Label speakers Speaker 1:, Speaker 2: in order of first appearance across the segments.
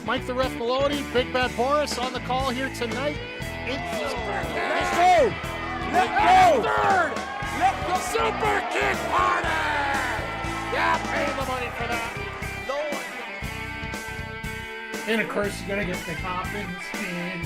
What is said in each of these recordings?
Speaker 1: Mike the Ref Maloney, Big Bad Boris on the call here tonight. It's
Speaker 2: Let's go! Let's go!
Speaker 1: third
Speaker 2: Let's go!
Speaker 1: Super Kick Party! Yeah, pay the money for that. No one. And of course, you're gonna get the poppin' spin.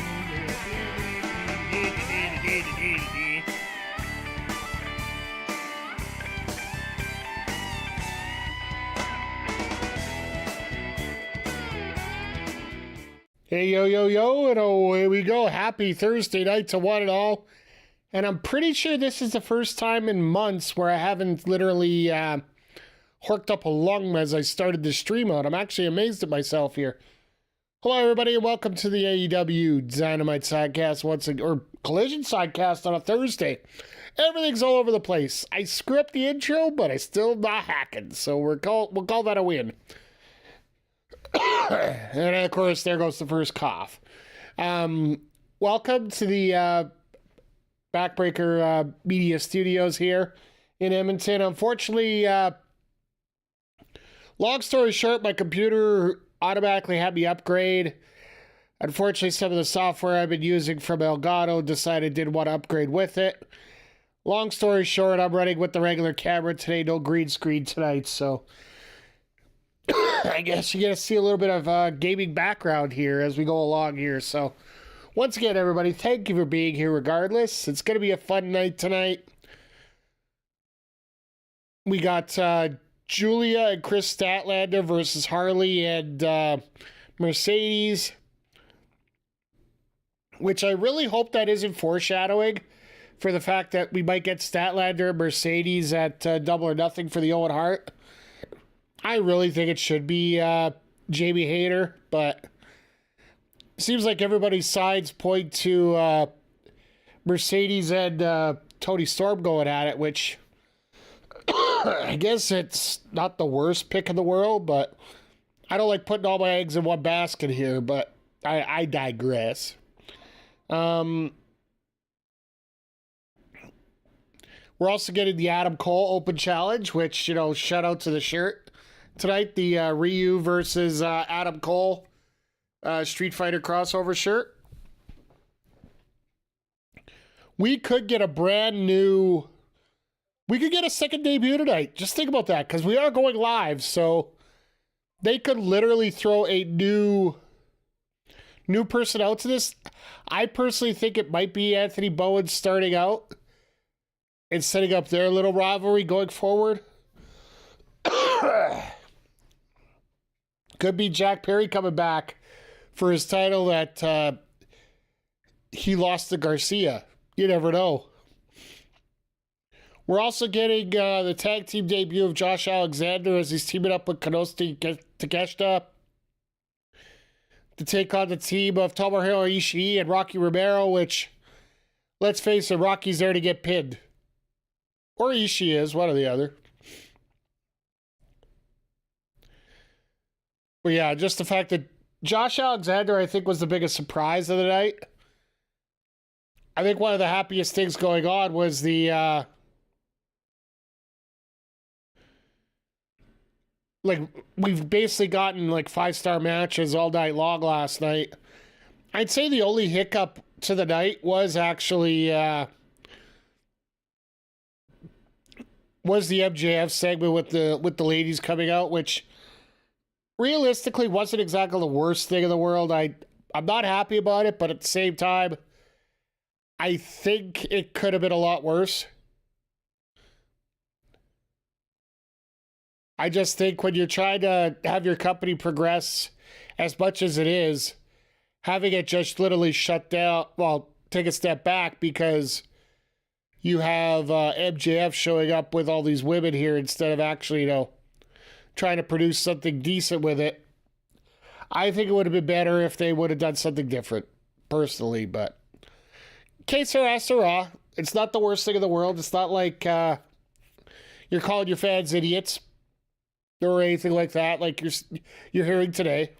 Speaker 1: Hey, yo, yo, yo, and away we go. Happy Thursday night to one and all. And I'm pretty sure this is the first time in months where I haven't literally horked up a lung as I started the stream out. I'm actually amazed at myself here. Hello, everybody, and welcome to the AEW Dynamite Sidecast, or Collision Sidecast on a Thursday. Everything's all over the place. I screw up the intro, but I still not hacking, so we'll call that a win. And of course, there goes the first cough. Welcome to the Backbreaker Media Studios here in Edmonton. Unfortunately, long story short, my computer automatically had me upgrade. Unfortunately, some of the software I've been using from Elgato decided didn't want to upgrade with it. Long story short, I'm running with the regular camera today, no green screen tonight, so I guess you're going to see a little bit of gaming background here as we go along here. So, once again, everybody, thank you for being here regardless. It's going to be a fun night tonight. We got Julia and Chris Statlander versus Harley and Mercedes, which I really hope that isn't foreshadowing for the fact that we might get Statlander and Mercedes at Double or Nothing for the Owen Hart. I really think it should be Jamie Hayter, but seems like everybody's sides point to Mercedes and Tony Storm going at it, which I guess it's not the worst pick in the world, but I don't like putting all my eggs in one basket here, but I digress. We're also getting the Adam Cole Open Challenge, which, you know, shout out to the shirt. Tonight, the Ryu versus Adam Cole Street Fighter crossover shirt. We could get a brand new... We could get a second debut tonight. Just think about that, because we are going live, so they could literally throw a new person out to this. I personally think it might be Anthony Bowen starting out and setting up their little rivalry going forward. Could be Jack Perry coming back for his title that he lost to Garcia. You never know. We're also getting the tag team debut of Josh Alexander as he's teaming up with Kanosuke Takeshita to take on the team of Tomohiro Ishii and Rocky Romero, which, let's face it, Rocky's there to get pinned. Or Ishii is, one or the other. But yeah, just the fact that Josh Alexander, I think, was the biggest surprise of the night. I think one of the happiest things going on was the, we've basically gotten, 5-star matches all night long last night. I'd say the only hiccup to the night was actually, was the MJF segment with the ladies coming out, which realistically wasn't exactly the worst thing in the world. I'm not happy about it, but at the same time, I think it could have been a lot worse. I just think when you're trying to have your company progress as much as it is, having it just literally shut down, well, take a step back because you have MJF showing up with all these women here instead of actually, trying to produce something decent with it. I think it would have been better if they would have done something different, personally, but que sera, sera. It's not the worst thing in the world. It's not like you're calling your fans idiots or anything like that, like you're hearing today.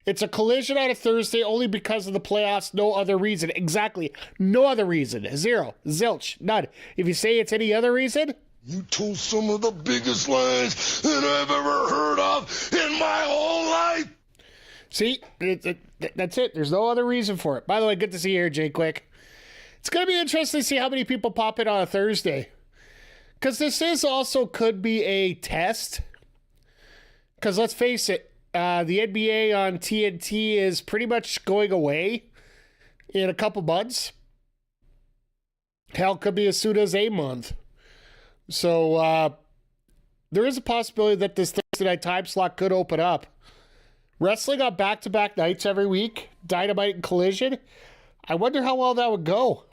Speaker 1: It's a collision on a Thursday only because of the playoffs, no other reason. Exactly. No other reason. Zero. Zilch. None. If you say it's any other reason,
Speaker 3: You told some of the biggest lies that I've ever heard of in my whole life.
Speaker 1: See, that's it. There's no other reason for it. By the way, good to see you here, Jay Quick. It's going to be interesting to see how many people pop in on a Thursday. Because this is also could be a test. Because let's face it, the NBA on TNT is pretty much going away in a couple months. Hell, could be as soon as a month. So there is a possibility that this Thursday night time slot could open up. Wrestling on back-to-back nights every week, Dynamite and Collision. I wonder how well that would go.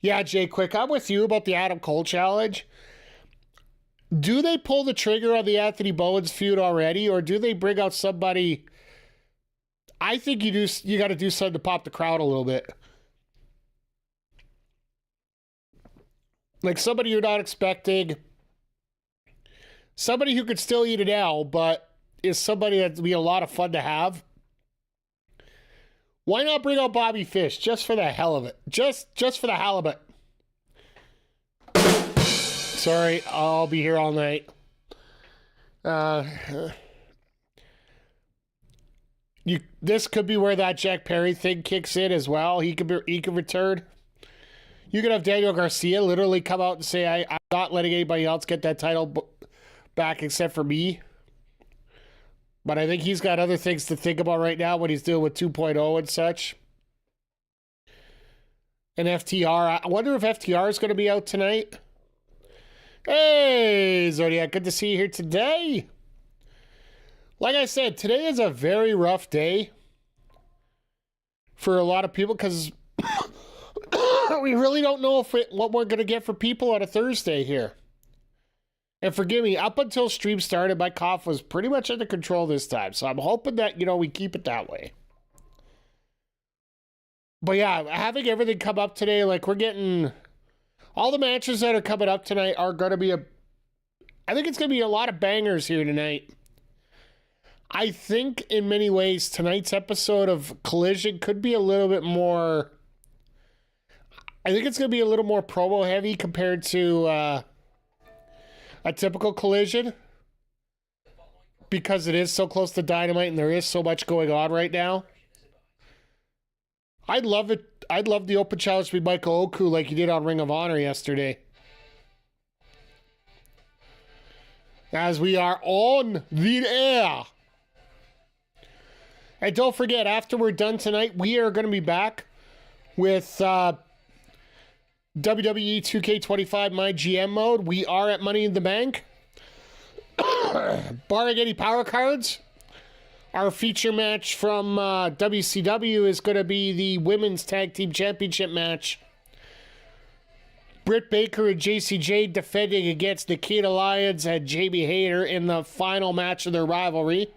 Speaker 1: Yeah, Jay Quick, I'm with you about the Adam Cole challenge. Do they pull the trigger on the Anthony Bowens feud already, or do they bring out somebody? I think you got to do something to pop the crowd a little bit. Like somebody you're not expecting. Somebody who could still eat an L, but is somebody that'd be a lot of fun to have. Why not bring out Bobby Fish just for the hell of it? Just for the halibut. Sorry, I'll be here all night. This could be where that Jack Perry thing kicks in as well. He could return. You could have Daniel Garcia literally come out and say, I'm not letting anybody else get that title back except for me. But I think he's got other things to think about right now when he's dealing with 2.0 and such. And FTR. I wonder if FTR is going to be out tonight. Hey, Zodiac. Good to see you here today. Like I said, today is a very rough day for a lot of people because we really don't know what we're going to get for people on a Thursday here. And forgive me, up until stream started, my cough was pretty much under control this time. So I'm hoping that, we keep it that way. But yeah, having everything come up today, like we're getting... All the matches that are coming up tonight are going to be I think it's going to be a lot of bangers here tonight. I think in many ways tonight's episode of Collision could be a little bit more... I think it's going to be a little more promo heavy compared to a typical Collision. Because it is so close to Dynamite and there is so much going on right now. I'd love it. I'd love the open challenge to be Michael Oku like he did on Ring of Honor yesterday. As we are on the air. And don't forget, after we're done tonight, we are going to be back with WWE 2K25 My GM mode. We are at Money in the Bank. Barring any power cards. Our feature match from WCW is going to be the Women's Tag Team Championship match. Britt Baker and JCJ defending against Nikita Lyons and Jamie Hayter in the final match of their rivalry.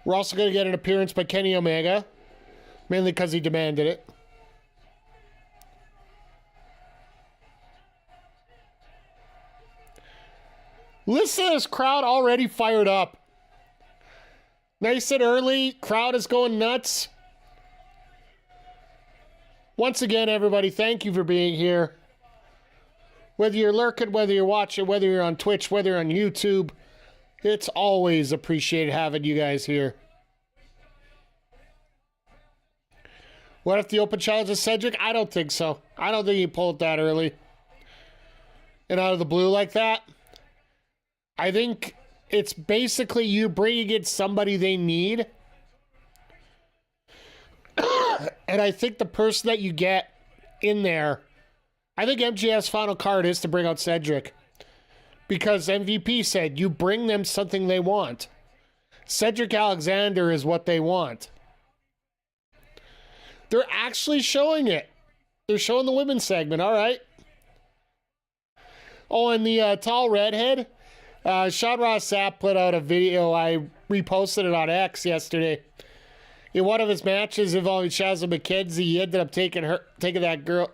Speaker 1: We're also going to get an appearance by Kenny Omega, mainly because he demanded it. Listen to this crowd already fired up. Nice and early. Crowd is going nuts. Once again, everybody, thank you for being here. Whether you're lurking, whether you're watching, whether you're on Twitch, whether you're on YouTube, it's always appreciated having you guys here. What if the open challenge is Cedric? I don't think so. I don't think you pull it that early. And out of the blue like that. I think it's basically you bringing in somebody they need. And I think the person that you get in there, I think MJF's final card is to bring out Cedric. Because MVP said you bring them something they want. Cedric Alexander is what they want. They're actually showing it. They're showing the women's segment, all right. Oh, and the tall redhead, Sean Ross Sapp put out a video. I reposted it on X yesterday. In one of his matches involving Shazza McKenzie, he ended up taking that girl,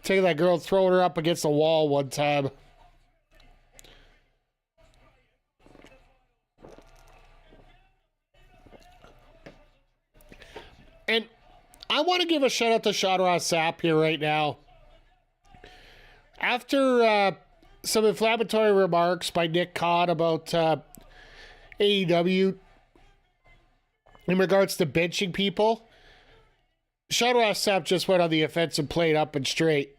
Speaker 1: throwing her up against a wall one time. And I want to give a shout out to Shadra Sapp here right now. After some inflammatory remarks by Nick Khan about AEW in regards to benching people, Shadra Sapp just went on the offensive, played up and straight.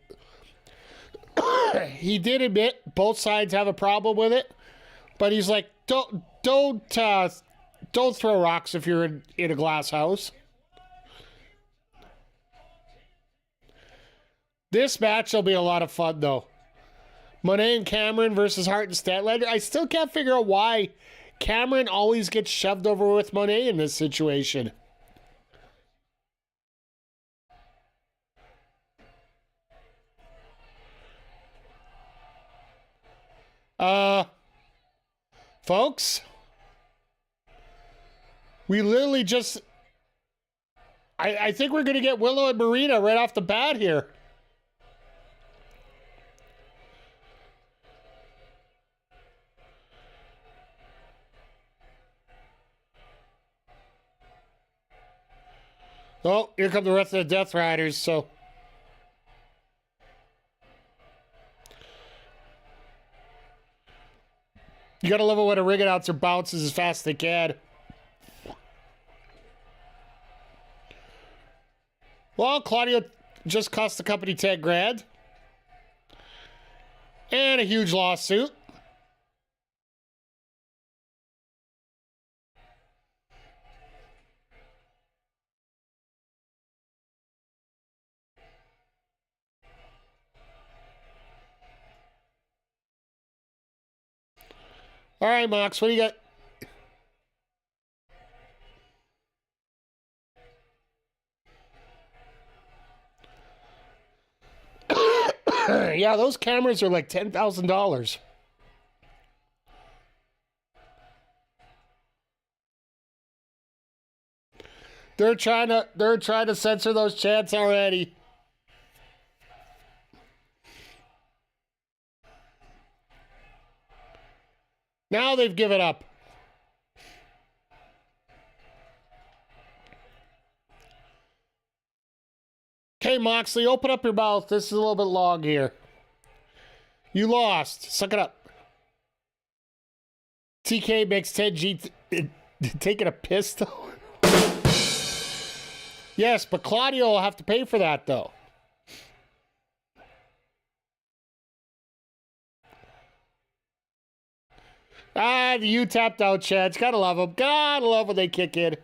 Speaker 1: He did admit both sides have a problem with it, but he's like, don't throw rocks if you're in a glass house. This match will be a lot of fun, though. Monet and Cameron versus Hart and Statlander. I still can't figure out why Cameron always gets shoved over with Monet in this situation. Folks, we literally just... I think we're going to get Willow and Marina right off the bat here. Oh, here come the rest of the Death Riders, so... You gotta love it when a ring announcer bounces as fast as they can. Well, Claudio just cost the company 10 grand. And a huge lawsuit. All right, Mox, what do you got? Yeah, those cameras are like $10,000. They're trying to censor those chants already. Now they've given up. Okay, Moxley, open up your mouth. This is a little bit long here. You lost. Suck it up. TK makes 10G taking a piss, though. Yes, but Claudio will have to pay for that, though. Ah, the U tapped out chats. Gotta love them. Gotta love when they kick in.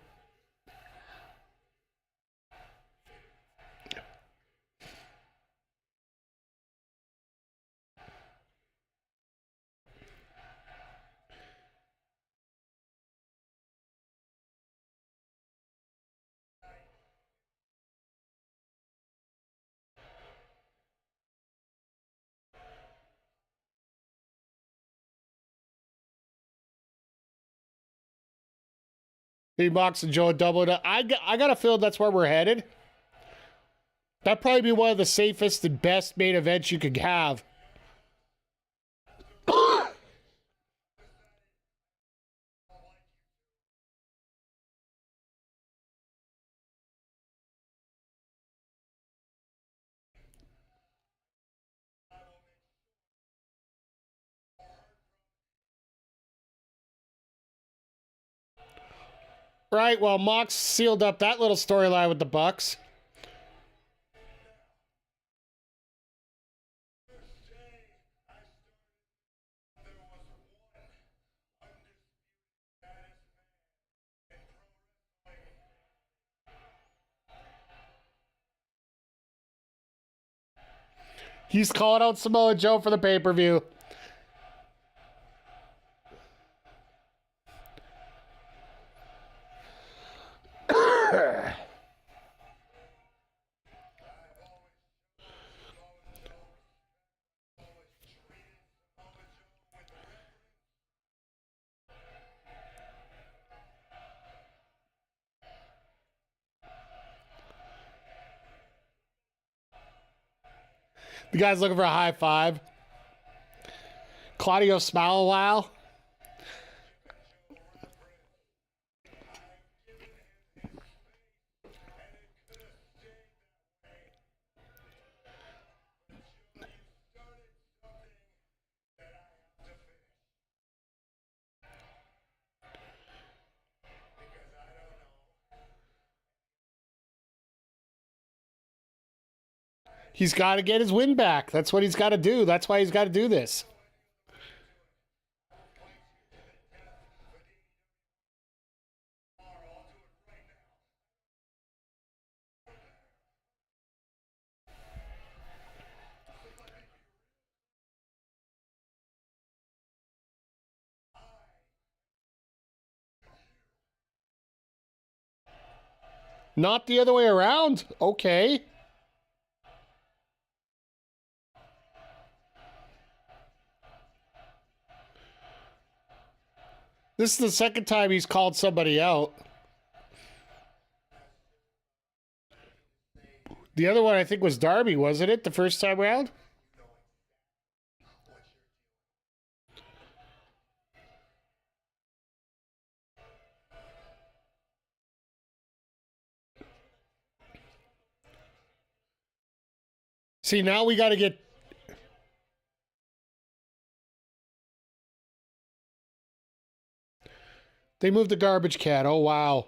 Speaker 1: B-Box and Joe doubled up. I got a feeling that's where we're headed. That'd probably be one of the safest and best main events you could have. Right, well, Mox sealed up that little storyline with the Bucks. He's calling out Samoa Joe for the pay-per-view. The guy's looking for a high five. Claudio smile a while. He's got to get his win back. That's what he's got to do. That's why he's got to do this. Not the other way around. Okay. This is the second time he's called somebody out. The other one, I think, was Darby, wasn't it? The first time around? See, now we got to get... They moved the garbage can. Oh, wow.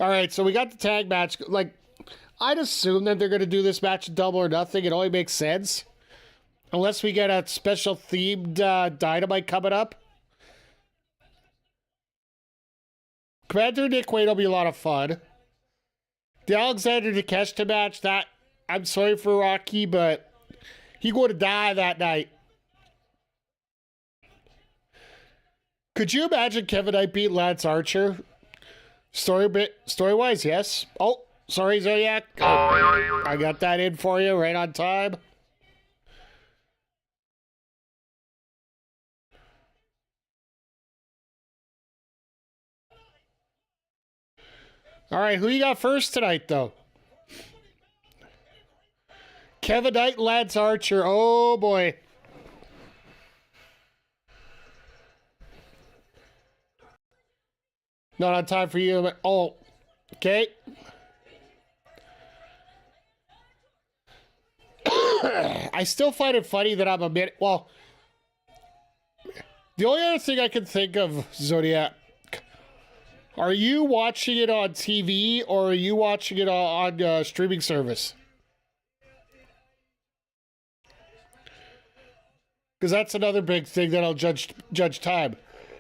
Speaker 1: All right, so we got the tag match. Like, I'd assume that they're going to do this match double or nothing. It only makes sense. Unless we get a special themed Dynamite coming up. Commander Nick Wayne will be a lot of fun. The Alexander Takeshita match, that, I'm sorry for Rocky, but he would have died that night. Could you imagine Kevin Knight beat Lance Archer? Story-wise, yes. Oh, sorry, Zodiac. I got that in for you right on time. All right, who you got first tonight, though? Kevin Knight, Lance Archer. Oh, boy. Not on time for you. Oh, okay. I still find it funny that I'm a minute. Well, the only other thing I can think of, Zodiac, are you watching it on TV or are you watching it on streaming service? Because that's another big thing that'll judge time.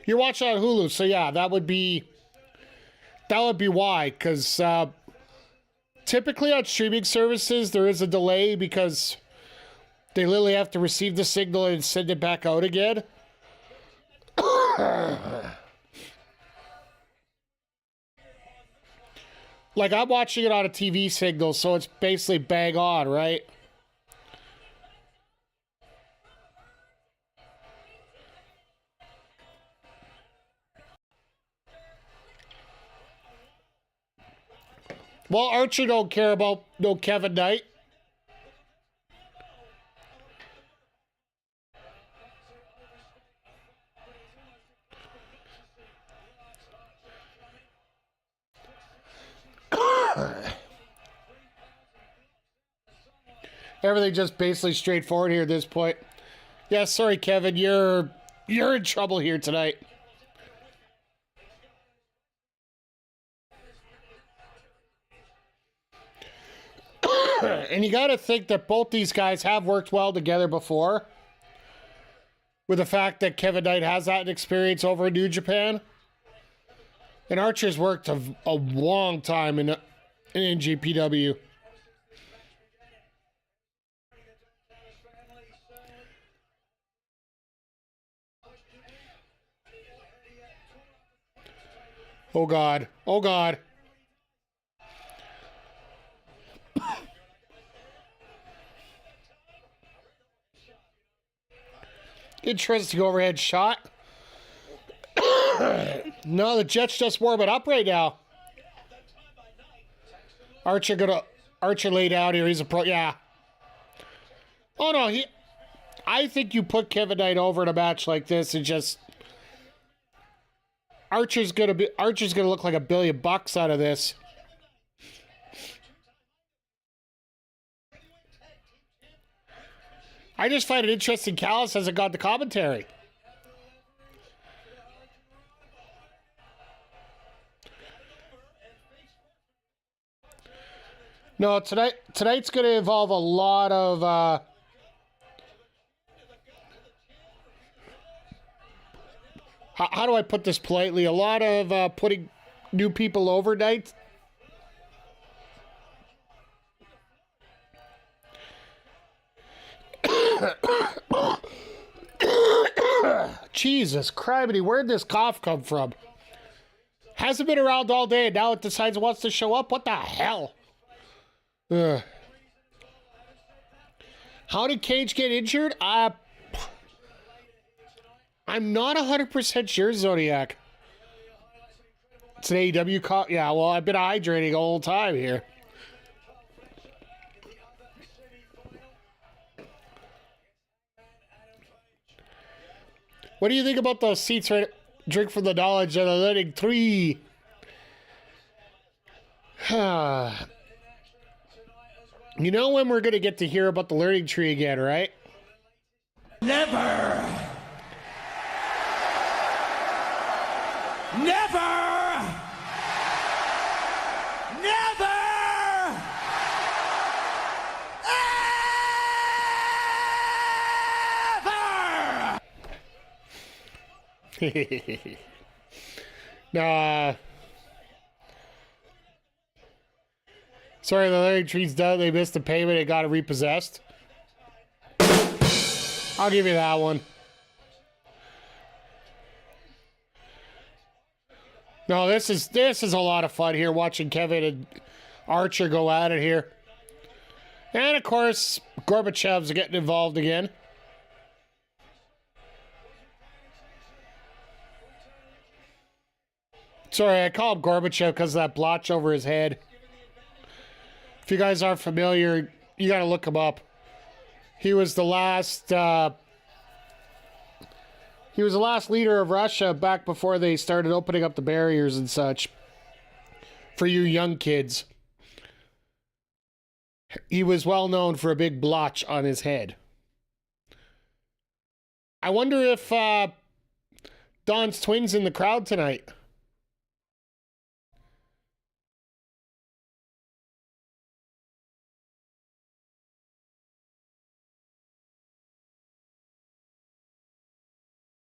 Speaker 1: You're watching on Hulu, so yeah, that would be why. Because typically on streaming services, there is a delay because they literally have to receive the signal and send it back out again. Like, I'm watching it on a TV signal, so it's basically bang on, right? Well, Archer don't care about no Kevin Knight. Everything just basically straightforward here at this point. Yeah, sorry, Kevin, you're in trouble here tonight. And you got to think that both these guys have worked well together before. With the fact that Kevin Knight has that experience over in New Japan. And Archer's worked a long time in NGPW. Oh, God. Oh, God. Interesting overhead shot. No, the Jets just warming up right now. Archer laid out here. He's a pro. Yeah. Oh, no. I think you put Kevin Knight over in a match like this and just... Archer's gonna look like $1 billion out of this. I just find it interesting Callis hasn't got the commentary. No, tonight's going to involve a lot of how do I put this politely? A lot of putting new people over night. Jesus criminy, where'd this cough come from? Hasn't been around all day and now it decides it wants to show up? What the hell? Ugh. How did Cage get injured? I'm not 100% sure, Zodiac. It's an AEW call. Yeah, well, I've been hydrating the whole time here. What do you think about those seats right? Drink from the knowledge of the learning 3. You know when we're going to get to hear about the learning tree again, right?
Speaker 2: Never! Never! Never! Ever!
Speaker 1: Nah. Sorry, the learning tree's done. They missed the payment and got it repossessed. I'll give you that one. No, this is a lot of fun here watching Kevin and Archer go at it here. And of course, Gorbachev's getting involved again. Sorry, I call him Gorbachev because of that blotch over his head. If you guys aren't familiar, you got to look him up. He was the last leader of Russia back before they started opening up the barriers and such. For you young kids. He was well known for a big blotch on his head. I wonder if Don's twins in the crowd tonight.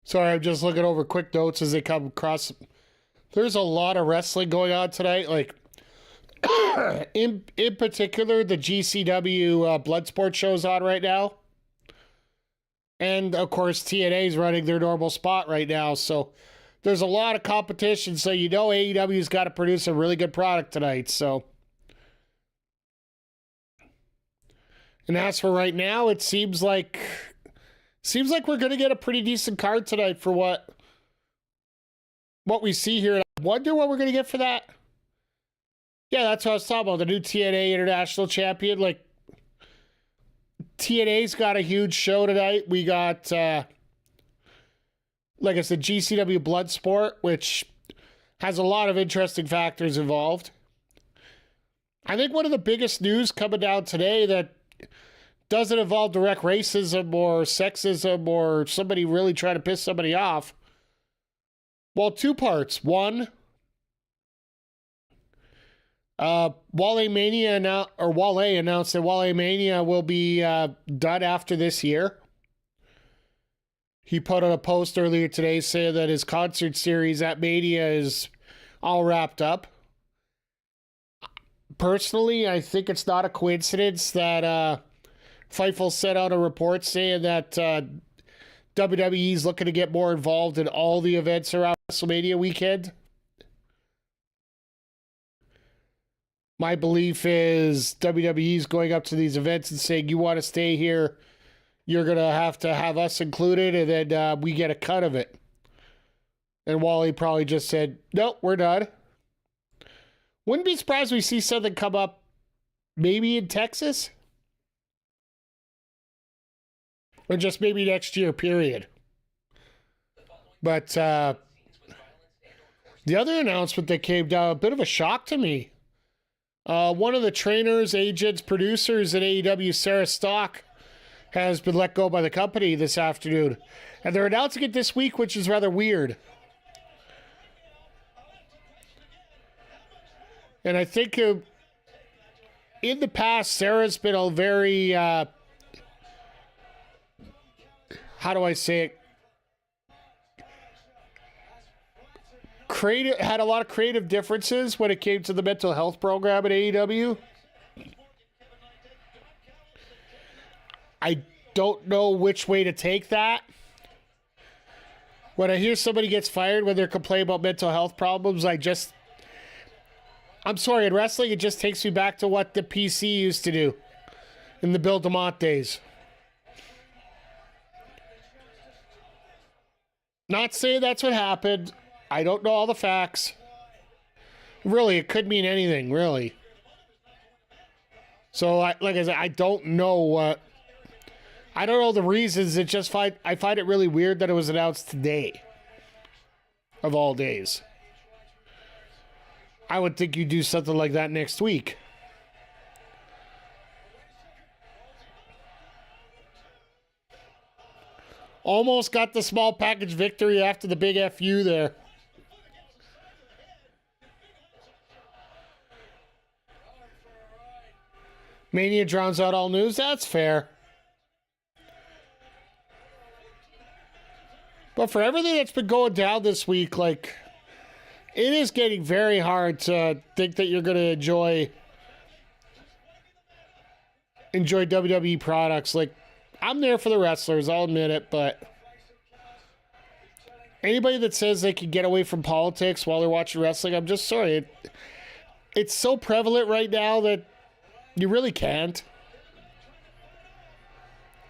Speaker 1: Sorry, I'm just looking over quick notes as they come across. There's a lot of wrestling going on tonight. Like, in particular, the GCW Bloodsport show's on right now. And, of course, TNA's running their normal spot right now. So, there's a lot of competition. So, you know AEW's got to produce a really good product tonight. So, and as for right now, it seems like we're going to get a pretty decent card tonight for what we see here. I wonder what we're going to get for that. Yeah, that's what I was talking about. The new TNA International Champion. Like, TNA's got a huge show tonight. We got, like I said, GCW Bloodsport, which has a lot of interesting factors involved. I think one of the biggest news coming down today that doesn't involve direct racism or sexism or somebody really trying to piss somebody off. Well, two parts. One, Wale Mania announced that Wale Mania will be done after this year. He put out a post earlier today saying that his concert series at Mania is all wrapped up. Personally, I think it's not a coincidence that Fightful sent out a report saying that WWE's looking to get more involved in all the events around WrestleMania weekend. My belief is WWE's going up to these events and saying, you want to stay here, you're going to have us included, and then we get a cut of it. And Wally probably just said, nope, we're done. Wouldn't be surprised we see something come up maybe in Texas. Or just maybe next year, period. But the other announcement that came down, a bit of a shock to me. One of the trainers, agents, producers at AEW, Sarah Stock, has been let go by the company this afternoon. And they're announcing it this week, which is rather weird. And I think in the past, Sarah's been a very, how do I say it? Had a lot of creative differences when it came to the mental health program at AEW. I don't know which way to take that. When I hear somebody gets fired when they're complaining about mental health problems, I'm sorry, in wrestling, it just takes me back to what the PC used to do in the Bill DeMott days. Not saying that's what happened. I don't know all the facts. Really, it could mean anything, really. So, like I said, I don't know the reasons. I find it really weird that it was announced today, of all days. I would think you'd do something like that next week. Almost got the small package victory after the big FU there. Mania drowns out all news. That's fair. But for everything that's been going down this week, it is getting very hard to think that you're going to enjoy WWE products. I'm there for the wrestlers, I'll admit it, but anybody that says they can get away from politics while they're watching wrestling, I'm just sorry. It's so prevalent right now that you really can't.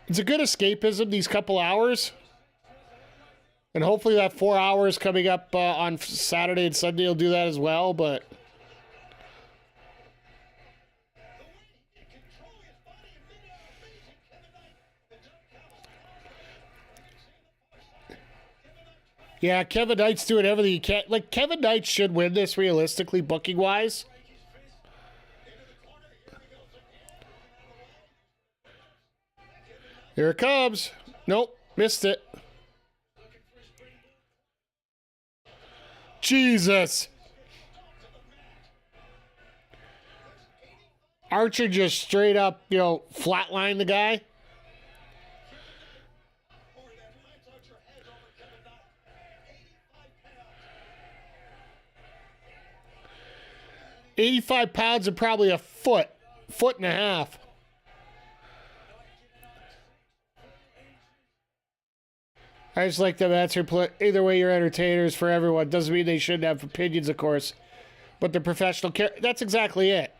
Speaker 1: It's a good escapism, these couple hours. And hopefully that 4 hours coming up on Saturday and Sunday will do that as well, but yeah, Kevin Knight's doing everything he can. Kevin Knight should win this realistically, booking-wise. Here it comes. Nope, missed it. Jesus. Archer just straight up, flatlined the guy. $85 pounds and probably a foot and a half. I just like them answer. Either way, you're entertainers for everyone. Doesn't mean they shouldn't have opinions, of course. But they're professional. That's exactly it.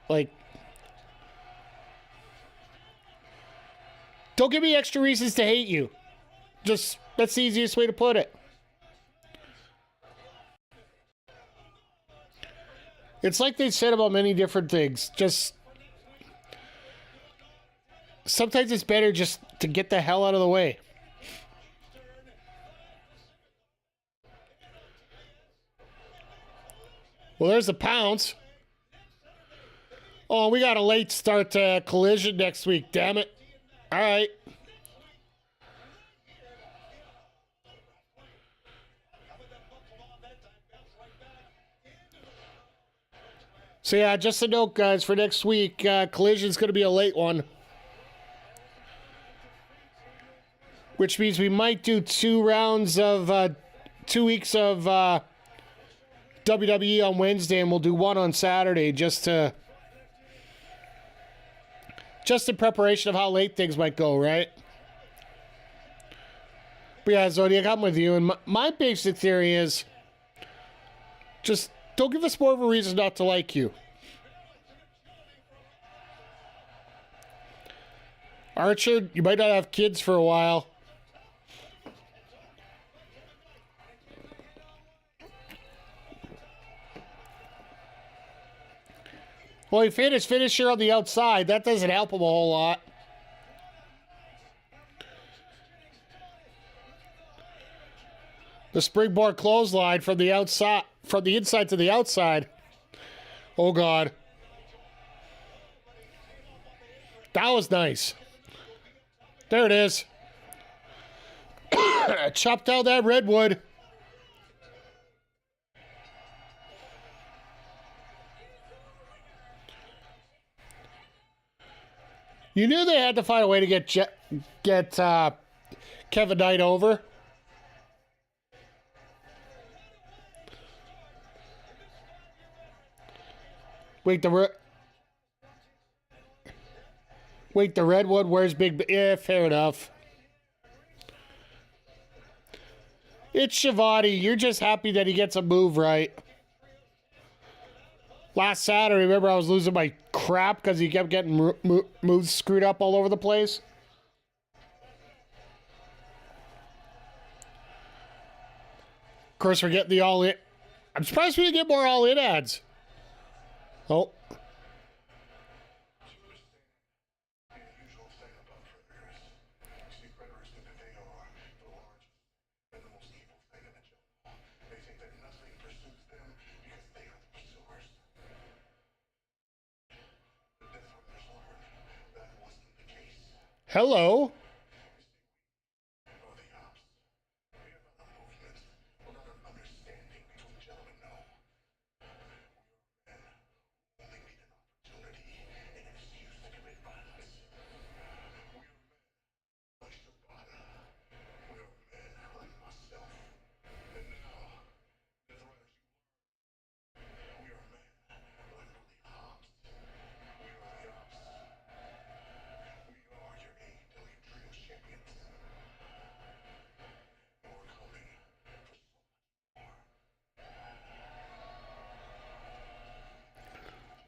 Speaker 1: Don't give me extra reasons to hate you. That's the easiest way to put it. It's like they said about many different things. Sometimes it's better just to get the hell out of the way. Well, there's a pounce. Oh, we got a late start to Collision next week, damn it. All right. So, yeah, just a note, guys, for next week, Collision's going to be a late one. Which means we might do 2 rounds of, 2 weeks of WWE on Wednesday, and we'll do 1 on Saturday just in preparation of how late things might go, right? But yeah, Zodiac, I'm with you. And my basic theory is just don't give us more of a reason not to like you. Archer, you might not have kids for a while. Well, he finisher on the outside. That doesn't help him a whole lot. The springboard clothesline from the outside, from the inside to the outside. Oh, God. That was nice. There it is. Chopped out that redwood. You knew they had to find a way to get Kevin Knight over. Wait, the redwood. Where's Big? Yeah, fair enough. It's Shivani. You're just happy that he gets a move right. Last Saturday, remember I was losing my crap because he kept getting moves screwed up all over the place? Of course, we're getting the all-in. I'm surprised we didn't get more all-in ads. Oh. Hello.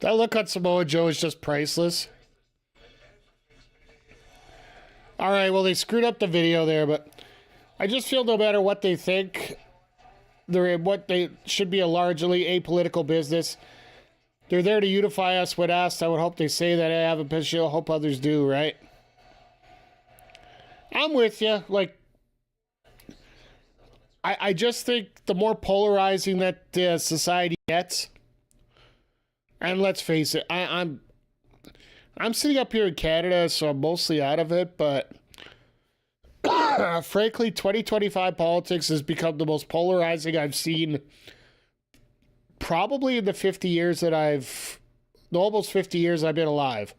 Speaker 1: That look on Samoa Joe is just priceless. All right, well, they screwed up the video there, but I just feel no matter what they think, what they should be a largely apolitical business. They're there to unify us when asked. I would hope they say that I have a position. I hope others do, right? I'm with you. Like, I just think the more polarizing that society gets, and let's face it, I'm sitting up here in Canada, so I'm mostly out of it, but frankly, 2025 politics has become the most polarizing I've seen probably in the almost 50 years I've been alive.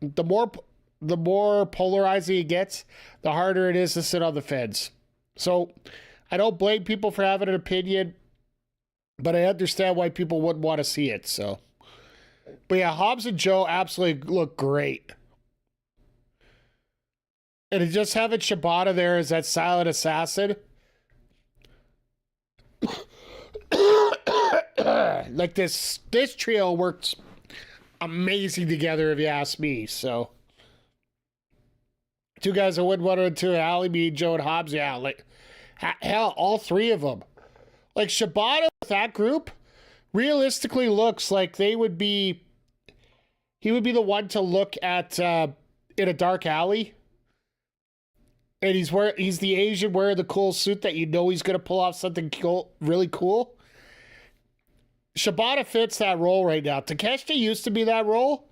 Speaker 1: The more polarizing it gets, the harder it is to sit on the fence. So I don't blame people for having an opinion, but I understand why people wouldn't want to see it. So, but yeah, Hobbs and Joe absolutely look great. And just having Shibata there as that silent assassin. Like this trio works amazing together, if you ask me. So, two guys I wouldn't want to Alley, me, Joe, and Hobbs. Yeah, like hell, all three of them. Like Shibata with that group, realistically looks like he would be the one to look at in a dark alley. And he's the Asian wearing the cool suit that you know he's gonna pull off something cool, really cool. Shibata fits that role right now. Takeshita used to be that role.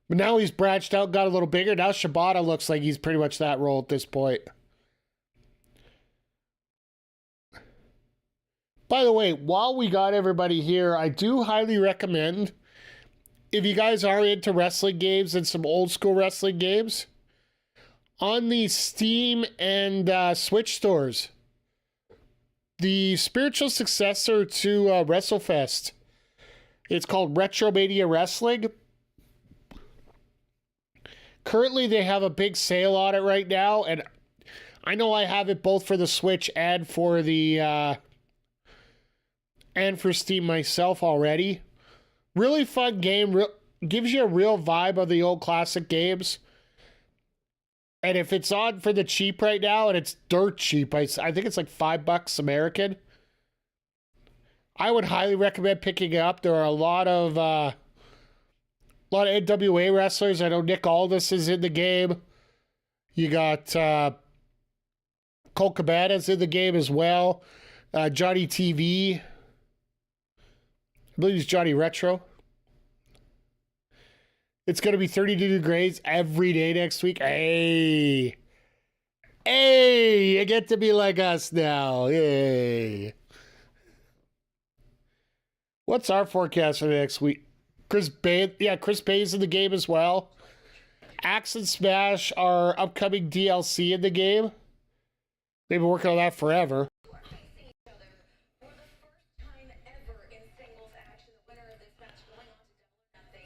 Speaker 1: But now he's branched out, got a little bigger. Now Shibata looks like he's pretty much that role at this point. By the way, while we got everybody here, I do highly recommend, if you guys are into wrestling games and some old school wrestling games, on the Steam and Switch stores, the spiritual successor to WrestleFest, it's called Retromania Wrestling. Currently, they have a big sale on it right now, and I know I have it both for the Switch and for the and for Steam myself already. Really fun game. Gives you a real vibe of the old classic games. And if it's on for the cheap right now, and it's dirt cheap, I think it's like $5 American, I would highly recommend picking it up. There are a lot of NWA wrestlers. I know Nick Aldis is in the game. You got Colt Cabana's in the game as well. Johnny TV. I believe he's Johnny Retro. It's going to be 32 degrees every day next week. Hey. Hey, you get to be like us now. Yay. What's our forecast for next week? Chris Bay's in the game as well. Axe and Smash are upcoming DLC in the game. They've been working on that forever.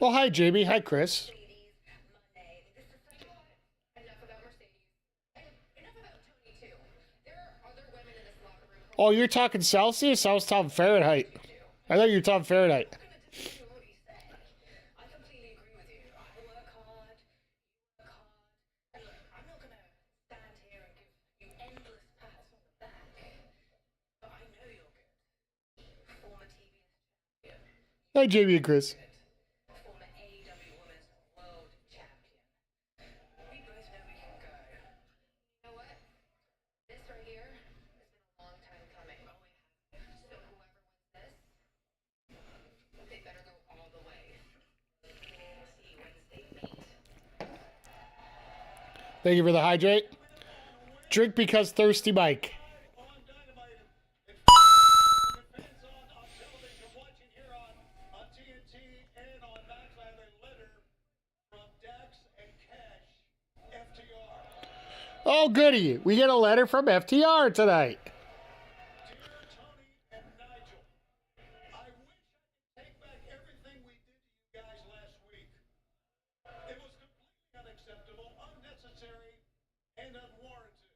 Speaker 1: Well, hi, Jamie. Hi, Chris. Oh, you're talking Celsius? I was talking Fahrenheit. I thought you were talking Fahrenheit. Hi, Jamie and Chris.
Speaker 4: Former AEW Women's World Champion. We both know we can go. You know what? This right here has been a long time coming. So whoever wins this, they better go all the way. See Wednesday meet.
Speaker 1: Thank you for the hydrate. Drink because thirsty Mike. Oh, goody. We get a letter from FTR tonight.
Speaker 3: Dear Tony and Nigel, I wish I could take back everything we did to you guys last week. It was completely unacceptable, unnecessary, and unwarranted.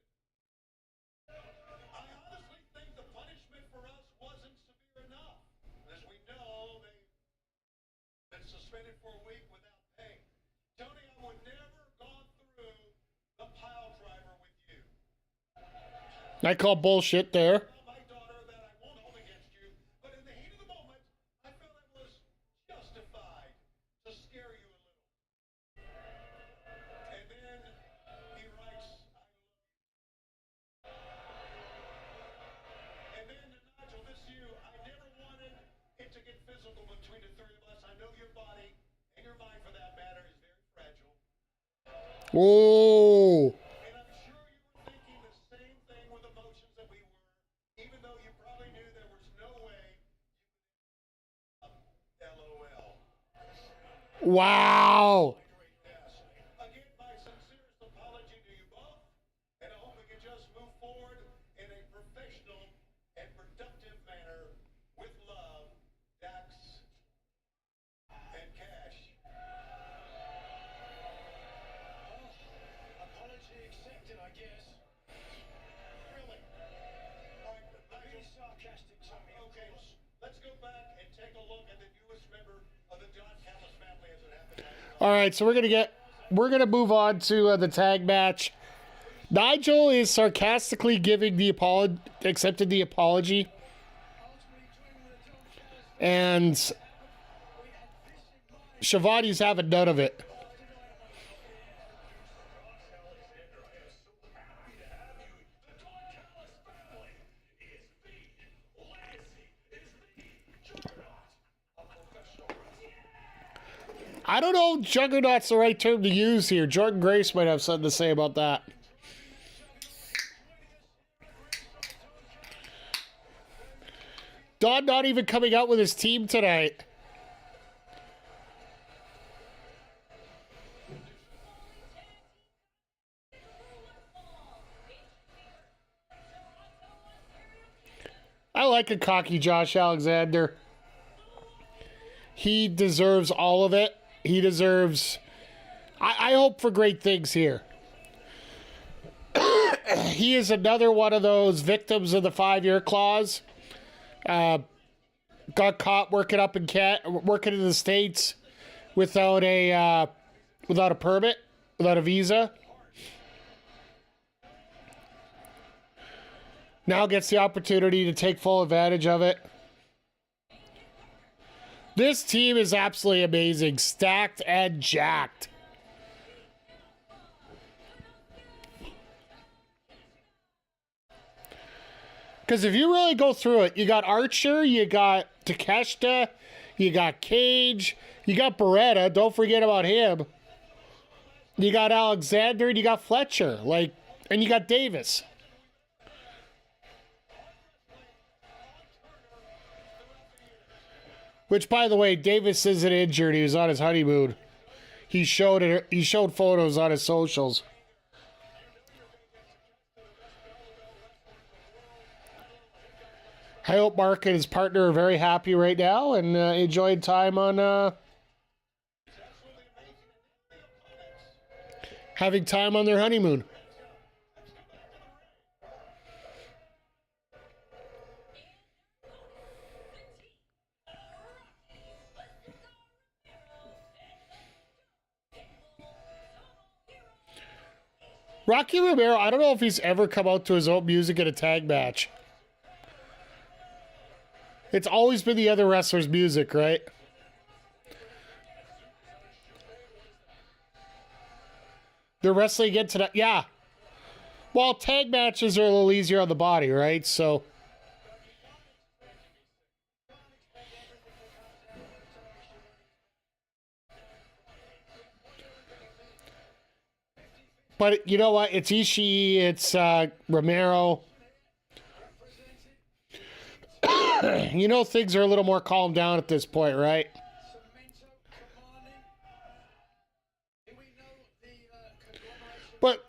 Speaker 3: I honestly think the punishment for us wasn't severe enough. As we know, they've been suspended for a week without pay. Tony, I would never gone through the pile driver with you.
Speaker 1: I call bullshit there.
Speaker 3: My daughter that I won't hold against you, but in the heat of the moment, I felt it was justified to scare you a little. And then he writes, I love you. And then to Nigel, this is you. I never wanted it to get physical between the three of us. I know your body and your mind, for that matter, is very fragile.
Speaker 1: Oh.
Speaker 3: And I'm sure you were thinking the same thing with emotions that we were, even though you probably knew there was no way you could LOL.
Speaker 1: Wow.
Speaker 3: Yes. Again, my sincerest apology to you both, and I hope we can just move forward in a professional and productive manner with love, Dax and Cash. Apology accepted, I guess. Really? All right, Nigel. Sarcastic, Tommy. Okay, let's go back and take a look at the newest member of the John Callis family as it happened.
Speaker 1: All right, so we're gonna move on to the tag match. Nigel is sarcastically giving the accepted the apology, and Shivani's having none of it. I don't know if Juggernaut's the right term to use here. Jordan Grace might have something to say about that. Don not even coming out with his team tonight. I like a cocky Josh Alexander. He deserves all of it. He deserves... I hope for great things here. He is another one of those victims of the 5-year clause. Got caught working in the States without a permit, without a visa. Now gets the opportunity to take full advantage of it. This team is absolutely amazing. Stacked and jacked. Because if you really go through it, you got Archer, you got Takeshita, You got Cage. You got Beretta. Don't forget about him. You got Alexander and you got Fletcher. And you got Davis. Which, by the way, Davis isn't injured. He was on his honeymoon. He showed it. He showed photos on his socials. I hope Mark and his partner are very happy right now and enjoying time on having time on their honeymoon. Rocky Romero, I don't know if he's ever come out to his own music in a tag match. It's always been the other wrestler's music, right? They're wrestling again tonight. Yeah. Well, tag matches are a little easier on the body, right? So. But you know what? It's Ishii. It's Romero. You know things are a little more calmed down at this point, right? But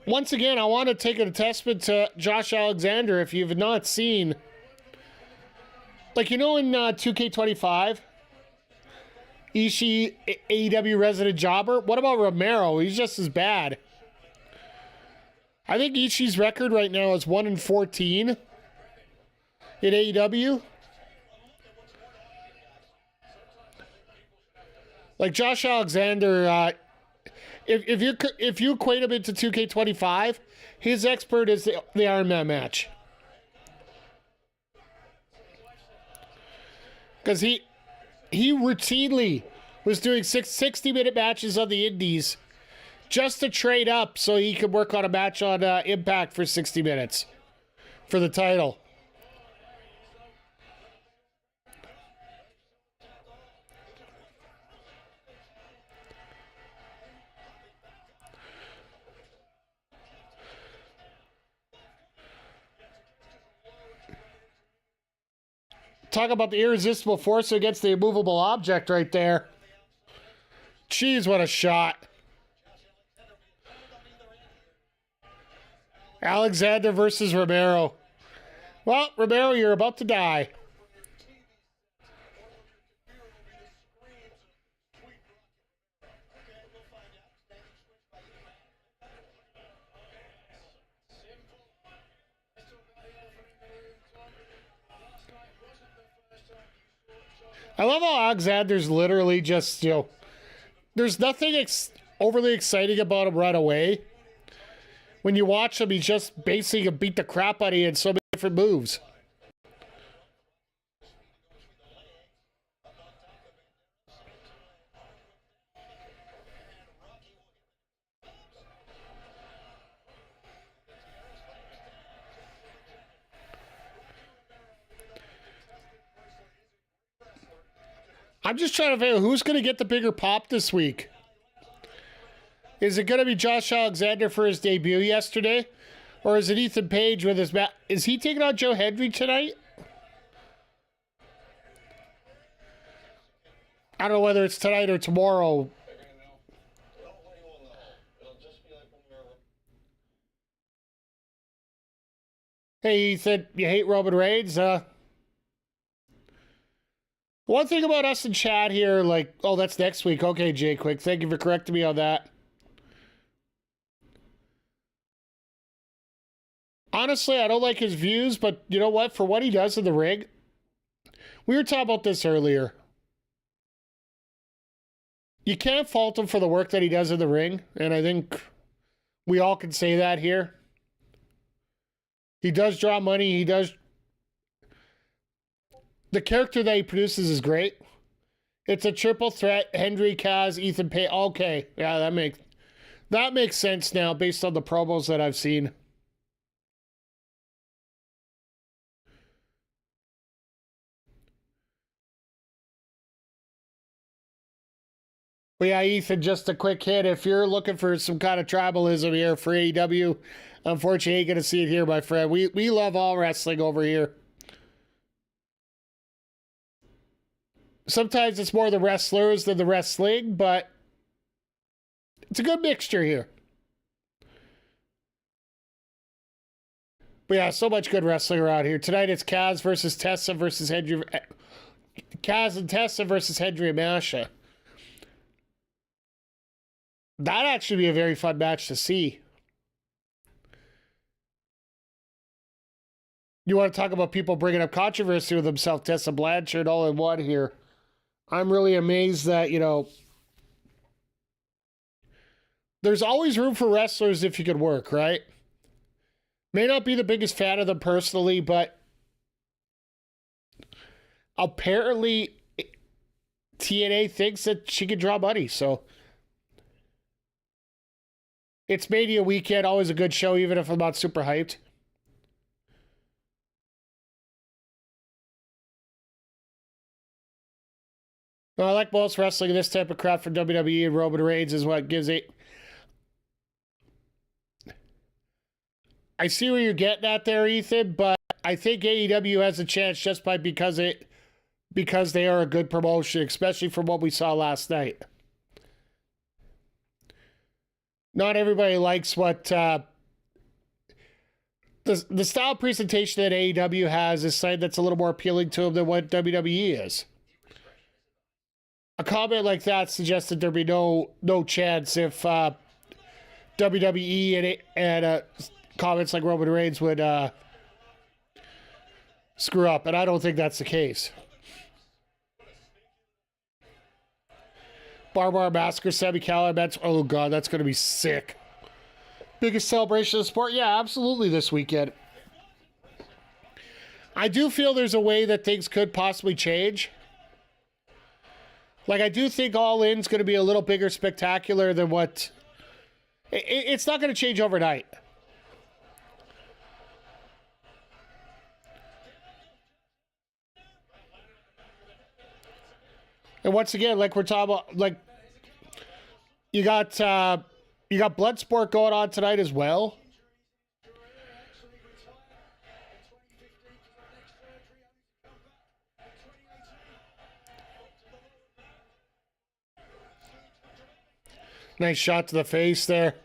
Speaker 1: once again, I want to take a testament to Josh Alexander. If you've not seen, in 2K25, Ishii, AEW resident jobber. What about Romero? He's just as bad. I think Ishii's record right now is 1-14 in AEW. Josh Alexander, if you equate him into 2K25, his expert is the Iron Man match. Because he routinely was doing 60-minute matches on the Indies just to trade up so he could work on a match on Impact for 60 minutes for the title. Talk about the irresistible force against the immovable object right there. Jeez, what a shot. Alexander versus Romero. Well, Romero, you're about to die. I love how Alexander's literally just, there's nothing overly exciting about him right away. When you watch him, he's just basically beat the crap out of you in so many different moves. I'm just trying to figure out who's going to get the bigger pop this week. Is it going to be Josh Alexander for his debut yesterday? Or is it Ethan Page with his match? Is he taking on Joe Hendry tonight? I don't know whether it's tonight or tomorrow. Hey, Ethan, you hate Roman Reigns? One thing about us in chat here, oh, that's next week. Okay, Jay Quick. Thank you for correcting me on that. Honestly, I don't like his views, but you know what? For what he does in the ring, we were talking about this earlier. You can't fault him for the work that he does in the ring, and I think we all can say that here. He does draw money. He does. The character that he produces is great. It's a triple threat. Hendry, Kaz, Ethan Page. Okay, yeah, that makes sense now based on the promos that I've seen. But yeah, Ethan, just a quick hit. If you're looking for some kind of tribalism here for AEW, unfortunately, you ain't going to see it here, my friend. We love all wrestling over here. Sometimes it's more the wrestlers than the wrestling, but it's a good mixture here. But yeah, so much good wrestling around here. Tonight it's Kaz versus Tessa versus Hendry. Kaz and Tessa versus Hendry and Masha. That'd actually be a very fun match to see. You want to talk about people bringing up controversy with themselves, Tessa Blanchard all in one here. I'm really amazed that, there's always room for wrestlers if you could work, right? May not be the biggest fan of them personally, but apparently TNA thinks that she can draw money, so it's Mania weekend, always a good show, even if I'm not super hyped. Well, I like most wrestling. This type of crap from WWE and Roman Reigns is what gives it. I see where you're getting at there, Ethan, but I think AEW has a chance just because they are a good promotion, especially from what we saw last night. Not everybody likes what the style presentation that AEW has is something that's a little more appealing to them than what WWE is. A comment like that suggests that there'd be no chance if WWE and comments like Roman Reigns would screw up, and I don't think that's the case. Barbara Massacre, Sammy Callahan, oh god, that's going to be sick. Biggest celebration of the sport? Yeah, absolutely this weekend. I do feel there's a way that things could possibly change. Like, I do think All In's going to be a little bigger spectacular than what... It's not going to change overnight. And once again, like we're talking about, like, you got Bloodsport going on tonight as well. Nice shot to the face there.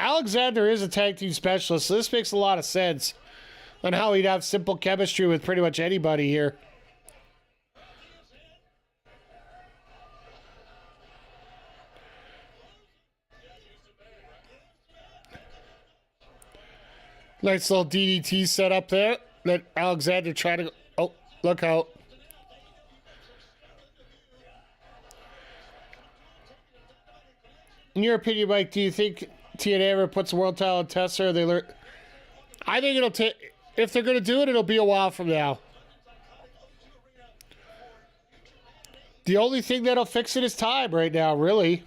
Speaker 1: Alexander is a tag team specialist, so this makes a lot of sense on how he'd have simple chemistry with pretty much anybody here. Nice little DDT set up there. Let Alexander try to... Oh, look out. In your opinion, Mike, do you think TNA ever puts a world title on Tessa, or they learn? I think it'll take. If they're going to do it, it'll be a while from now. The only thing that'll fix it is time right now, really.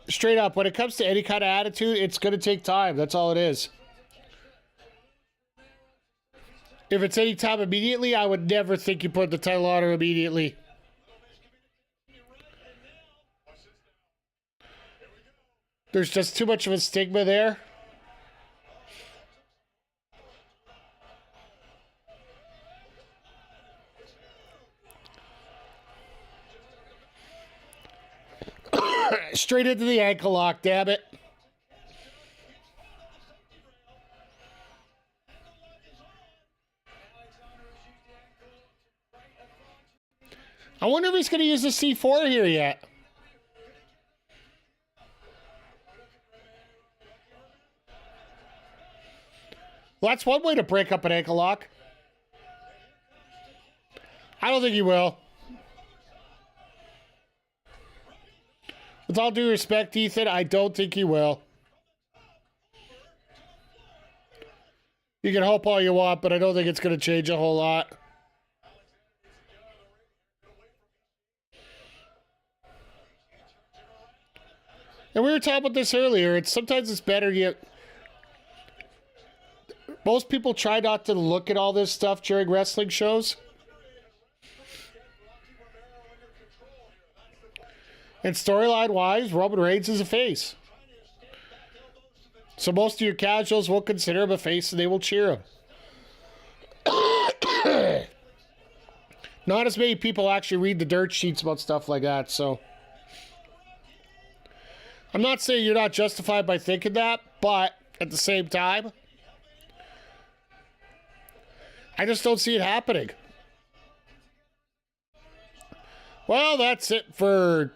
Speaker 1: Straight up, when it comes to any kind of attitude, it's going to take time. That's all it is. If it's any time immediately, I would never think you put the title on her immediately. There's just too much of a stigma there. Straight into the ankle lock, damn it. I wonder if he's going to use the C4 here yet. Well, that's one way to break up an ankle lock. I don't think he will. With all due respect, Ethan, I don't think he will. You can hope all you want, but I don't think it's going to change a whole lot. And we were talking about this earlier. Sometimes it's better you. Most people try not to look at all this stuff during wrestling shows. And storyline wise, Roman Reigns is a face. So most of your casuals will consider him a face and they will cheer him. Not as many people actually read the dirt sheets about stuff like that, so. I'm not saying you're not justified by thinking that, but at the same time, I just don't see it happening. Well, that's it for...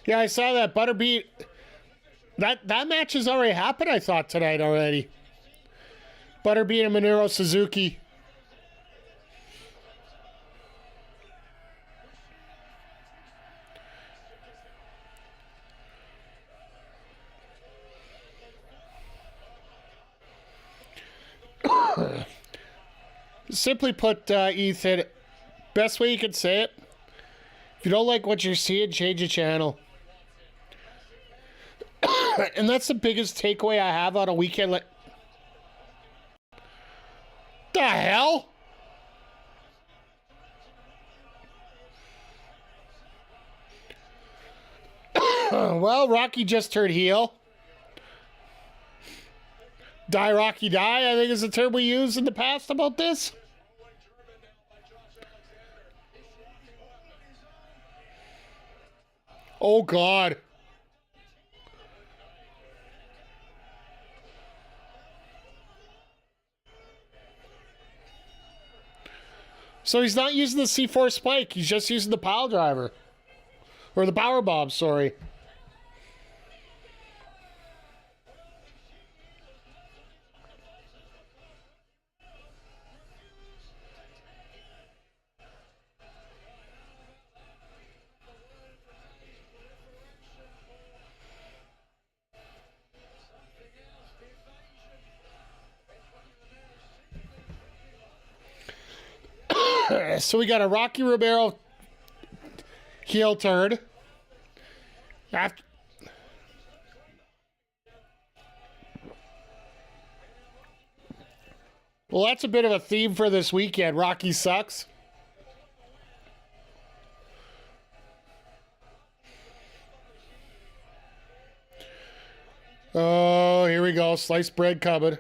Speaker 1: Yeah, I saw that Butterbeat. That match has already happened, I thought, tonight already. Butterbeat and Minoru Suzuki. Simply put, Ethan, best way you can say it, if you don't like what you're seeing, change the channel. And that's the biggest takeaway I have on a weekend like... The hell? Well, Rocky just turned heel. Die Rocky Die, I think is the term we used in the past about this. Oh, God. So he's not using the C4 spike. He's just using the pile driver. Or the power bomb, sorry. So we got a Rocky Romero heel turn. Well, that's a bit of a theme for this weekend. Rocky sucks. Oh, here we go. Sliced bread coming.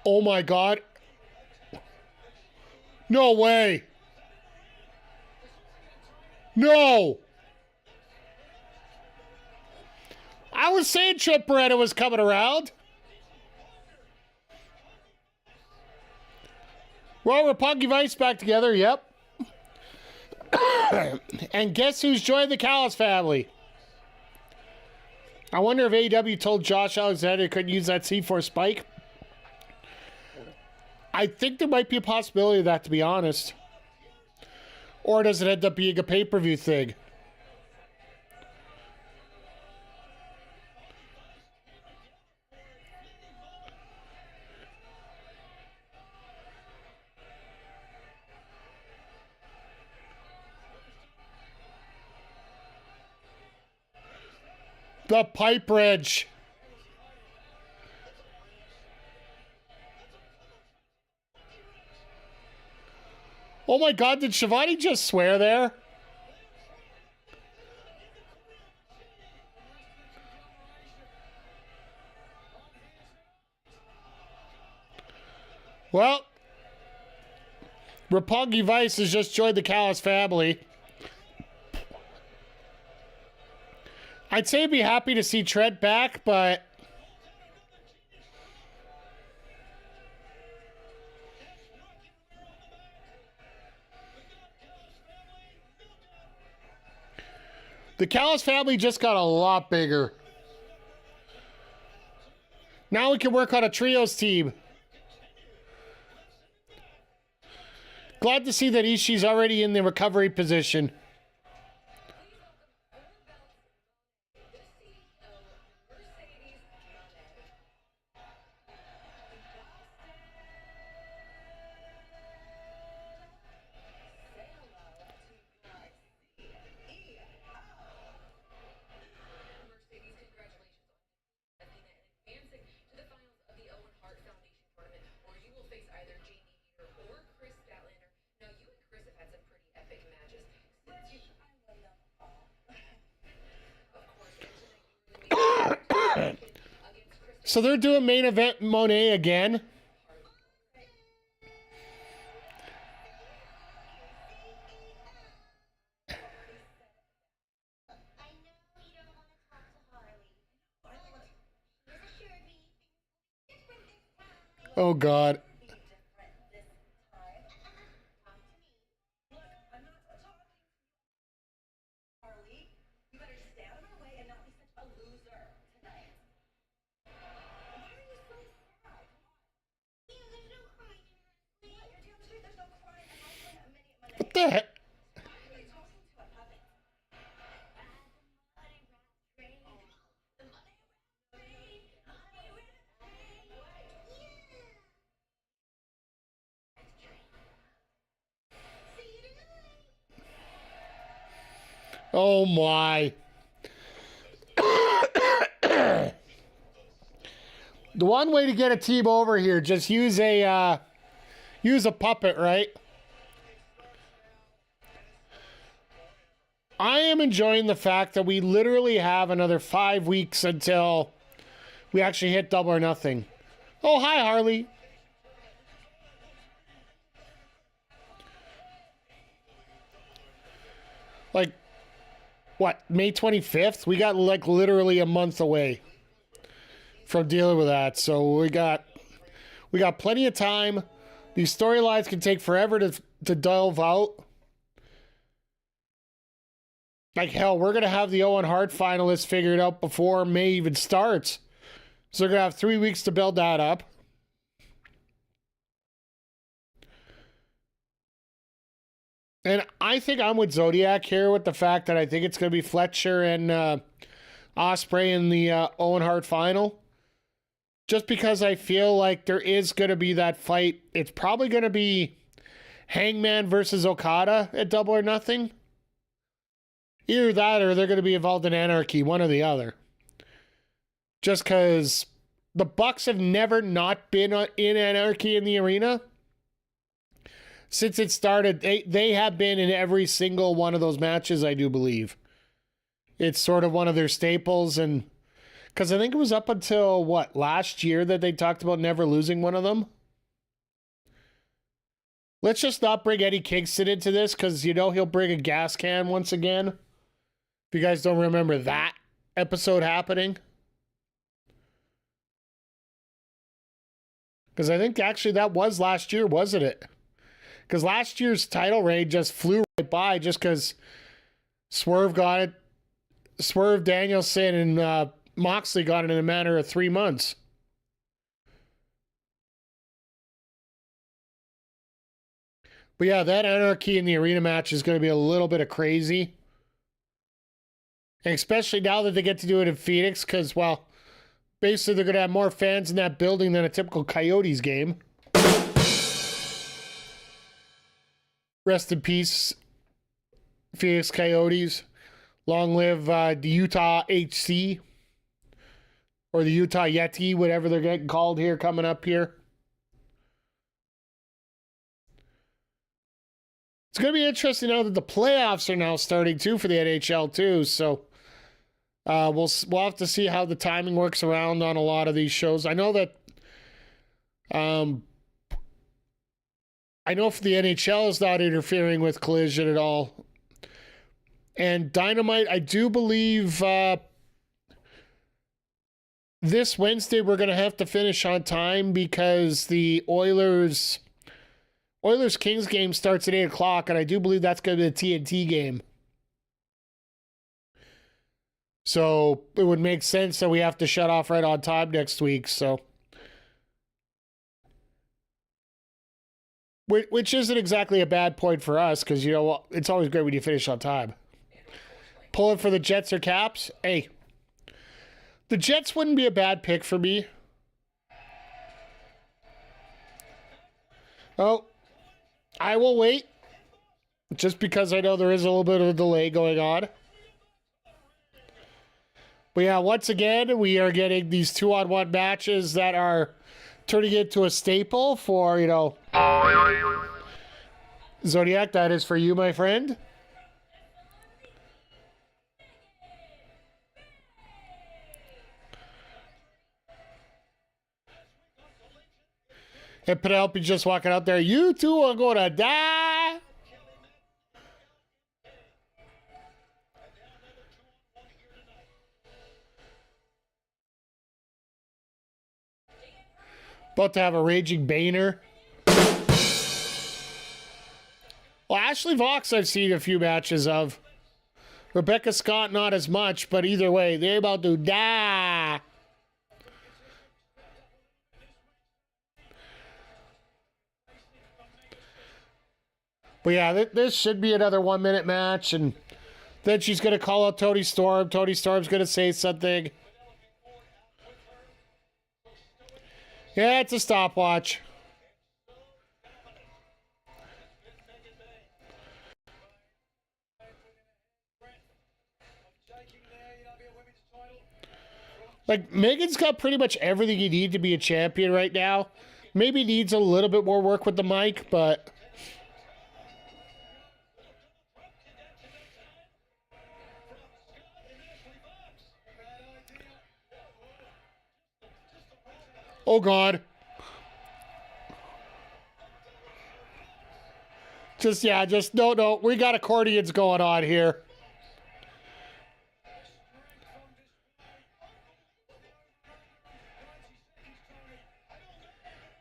Speaker 1: Oh my God. No way. No. I was saying Trent Beretta was coming around. Well, Roppongi Vice back together, yep. And guess who's joined the Callis family? I wonder if AEW told Josh Alexander he couldn't use that C4 spike. I think there might be a possibility of that, to be honest. Or does it end up being a pay-per-view thing? The pipe wrench. Oh my God, did Shivani just swear there? Well, Roppongi Vice has just joined the Callis family. I'd say I'd be happy to see Trent back, but... the Callis family just got a lot bigger. Now we can work on a trios team. Glad to see that Ishii's already in the recovery position. So they're doing main event Monet again. Oh, God. What the heck? Oh, my. The one way to get a team over here, just use a puppet, right? I am enjoying the fact that we literally have another 5 weeks until we actually hit Double or Nothing. Oh, hi, Harley. Like, what, May 25th? We got like literally a month away from dealing with that. So we got plenty of time. These storylines can take forever to delve out. Like, hell, we're going to have the Owen Hart finalists figured out before May even starts. So we're going to have 3 weeks to build that up. And I think I'm with Zodiac here with the fact that I think it's going to be Fletcher and Ospreay in the Owen Hart final. Just because I feel like there is going to be that fight. It's probably going to be Hangman versus Okada at Double or Nothing. Either that or they're going to be involved in Anarchy, one or the other. Just because the Bucks have never not been in Anarchy in the arena. Since it started, they have been in every single one of those matches, I do believe. It's sort of one of their staples. And because I think it was up until, last year that they talked about never losing one of them. Let's just not bring Eddie Kingston into this because, he'll bring a gas can once again. If you guys don't remember that episode happening. Because I think actually that was last year, wasn't it? Because last year's title reign just flew right by just because Swerve got it. Swerve, Danielson, and Moxley got it in a matter of 3 months. But yeah, that Anarchy in the arena match is going to be a little bit of crazy. And especially now that they get to do it in Phoenix, because, basically they're going to have more fans in that building than a typical Coyotes game. Rest in peace, Phoenix Coyotes. Long live the Utah HC. Or the Utah Yeti, whatever they're getting called here, coming up here. It's going to be interesting now that the playoffs are now starting, too, for the NHL, too. So we'll have to see how the timing works around on a lot of these shows. I know that... I know if the NHL is not interfering with Collision at all. And Dynamite, I do believe this Wednesday we're going to have to finish on time because the Oilers-Kings game starts at 8 o'clock, and I do believe that's going to be the TNT game. So it would make sense that we have to shut off right on time next week, so... Which isn't exactly a bad point for us, because, it's always great when you finish on time. Pulling for the Jets or Caps? Hey, the Jets wouldn't be a bad pick for me. Oh, I will wait, just because I know there is a little bit of a delay going on. But yeah, once again, we are getting these 2-on-1 matches that are turning into a staple for, Zodiac, that is for you, my friend. And Penelope just walking out there, you two are going to die. About to have a raging Boehner. Well, Ashley Vox I've seen a few matches of. Rebecca Scott not as much, but either way, they're about to die. But yeah, this should be another 1 minute match, and then she's going to call out Toni Storm. Toni Storm's going to say something. Yeah, it's a stopwatch. Like, Megan's got pretty much everything you need to be a champion right now. Maybe needs a little bit more work with the mic, but... Oh, God. No, we got accordions going on here.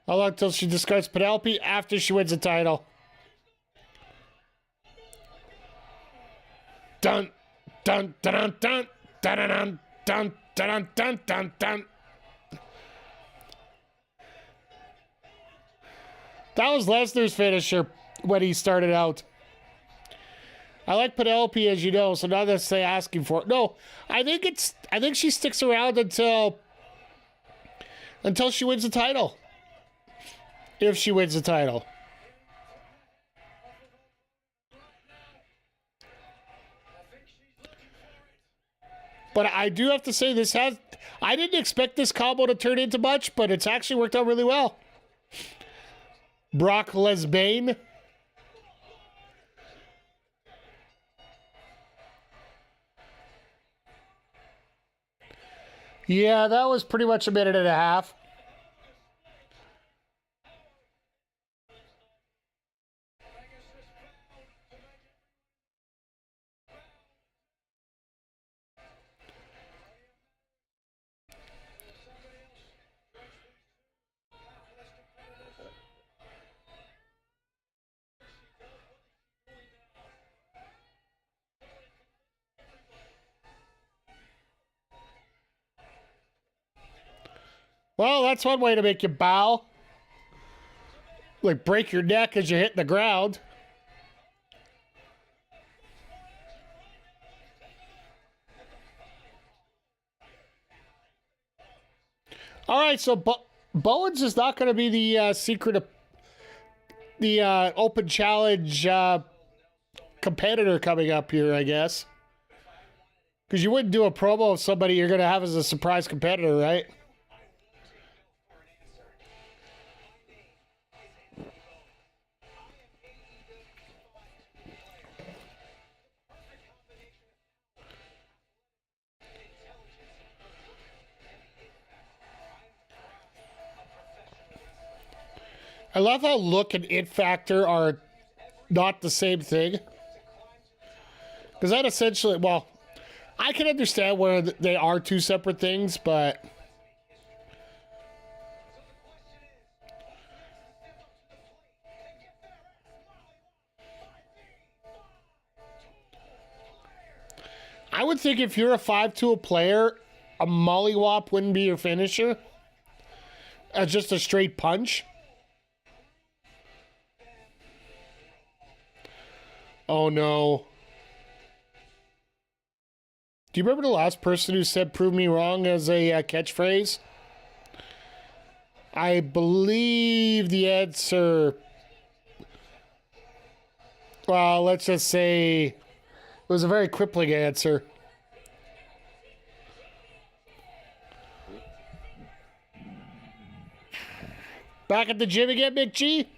Speaker 1: How long till she discards Penelope? After she wins the title. Dun, dun, dun, dun, dun, dun, dun, dun, dun, dun, dun. That was Lesnar's finisher when he started out. I like Penelope, as you know, so not necessarily asking for it. No, I think she sticks around until she wins the title. If she wins the title. But I do have to say I didn't expect this combo to turn into much, but it's actually worked out really well. Brock Lesbane. Yeah, that was pretty much a minute and a half. Well, that's one way to make you bow. Like break your neck as you hit the ground. All right, so Bowens is not going to be the secret of the open challenge competitor coming up here, I guess. Because you wouldn't do a promo of somebody you're going to have as a surprise competitor, right? I love how look and it factor are not the same thing. Because that essentially, well, I can understand where they are two separate things, but... I would think if you're a 5-tool player, a mollywop wouldn't be your finisher. As just a straight punch. Oh no. Do you remember the last person who said "prove me wrong" as a catchphrase? I believe the answer... Well, let's just say it was a very crippling answer. Back at the gym again, Big G?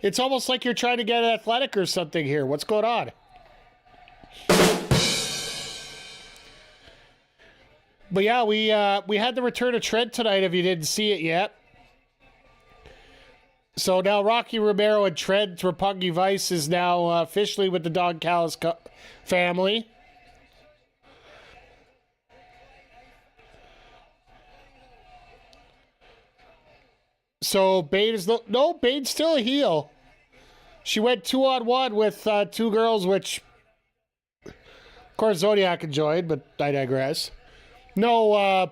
Speaker 1: It's almost like you're trying to get athletic or something here. What's going on? But yeah, we had the return of Trent tonight if you didn't see it yet. So now Rocky Romero and Trent Roppongi Vice is now officially with the Don Callis family. So Bane is no, Bane's still a heel. She went 2-on-1 with two girls, which of course Zodiac enjoyed, but I digress. No,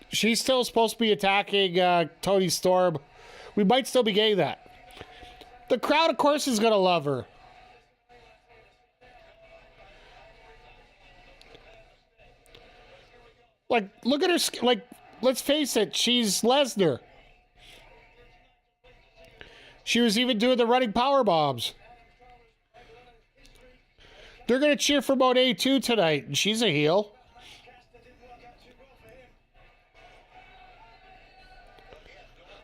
Speaker 1: she's still supposed to be attacking Toni Storm. We might still be getting that. The crowd, of course, is gonna love her. Like, look at her. Like, let's face it, she's Lesnar. She was even doing the running power bombs. They're going to cheer for Monet too tonight, and she's a heel.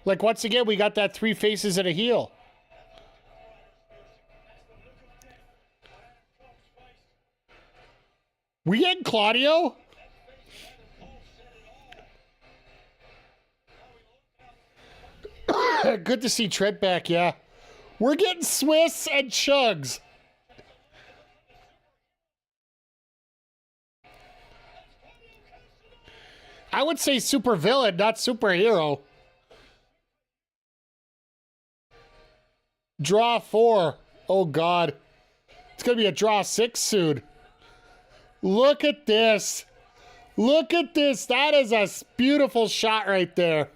Speaker 1: Like, once again, we got that three faces and a heel. We getting Claudio? Good to see Trent back, yeah. We're getting Swiss and Chugs. I would say supervillain, not superhero. Draw 4. Oh, God. It's going to be a draw 6 soon. Look at this. Look at this. That is a beautiful shot right there.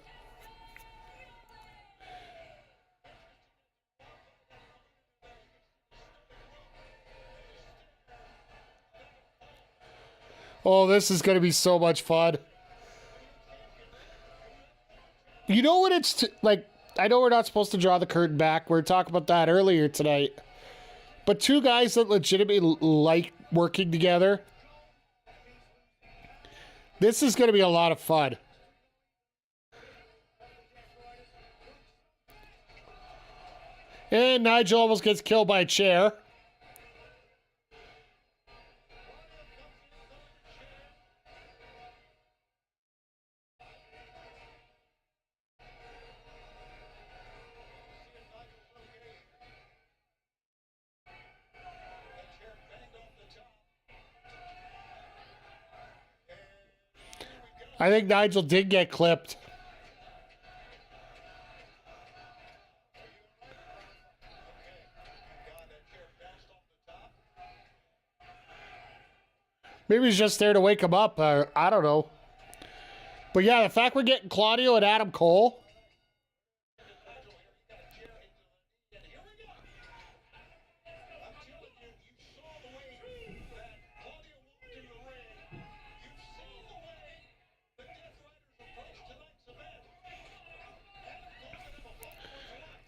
Speaker 1: Oh, this is going to be so much fun. You know what it's like? I know we're not supposed to draw the curtain back. We were talking about that earlier tonight. But two guys that legitimately like working together. This is going to be a lot of fun. And Nigel almost gets killed by a chair. I think Nigel did get clipped. Maybe he's just there to wake him up. I don't know. But yeah, the fact we're getting Claudio and Adam Cole.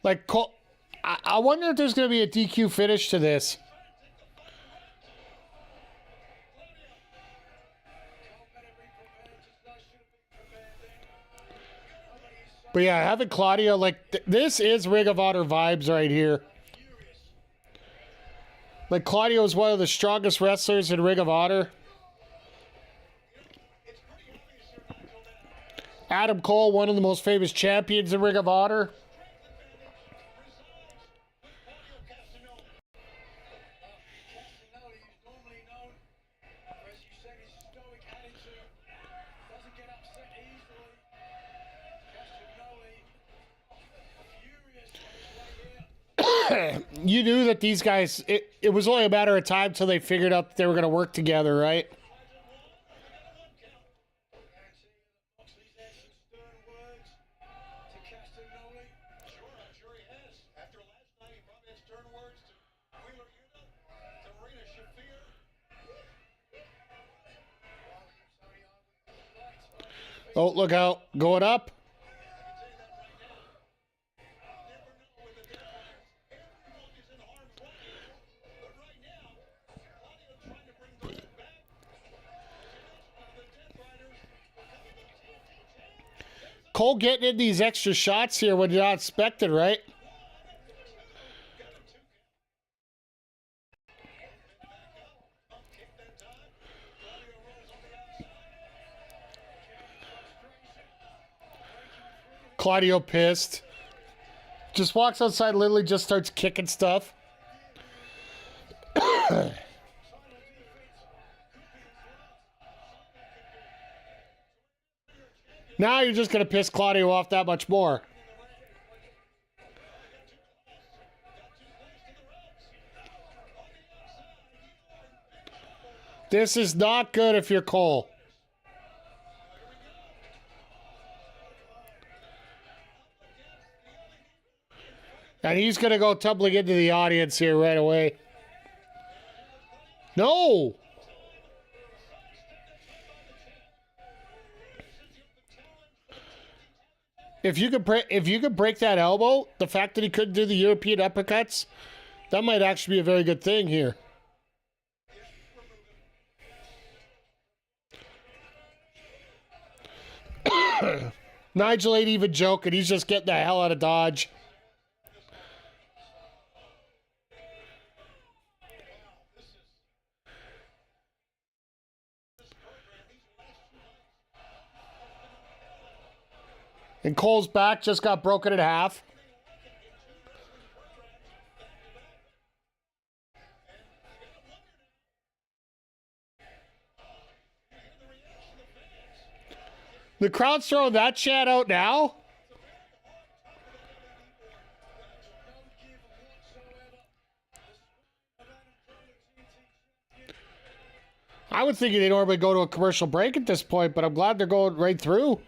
Speaker 1: Like, Cole, I wonder if there's going to be a DQ finish to this. But yeah, having Claudio, like, this is Ring of Honor vibes right here. Like, Claudio is one of the strongest wrestlers in Ring of Honor. Adam Cole, one of the most famous champions in Ring of Honor. You knew that these guys, it was only a matter of time till they figured out that they were going to work together, right? Oh, look out. Going up. Cole getting in these extra shots here when you're not expected, right? Claudio pissed. Just walks outside, literally just starts kicking stuff. Now you're just going to piss Claudio off that much more. This is not good if you're Cole. And he's going to go tumbling into the audience here right away. No! If you could break that elbow, the fact that he couldn't do the European uppercuts, that might actually be a very good thing here. Nigel ain't even joking. He's just getting the hell out of Dodge. And Cole's back just got broken in half. The crowd's throwing that chat out now? I would think they normally go to a commercial break at this point, but I'm glad they're going right through.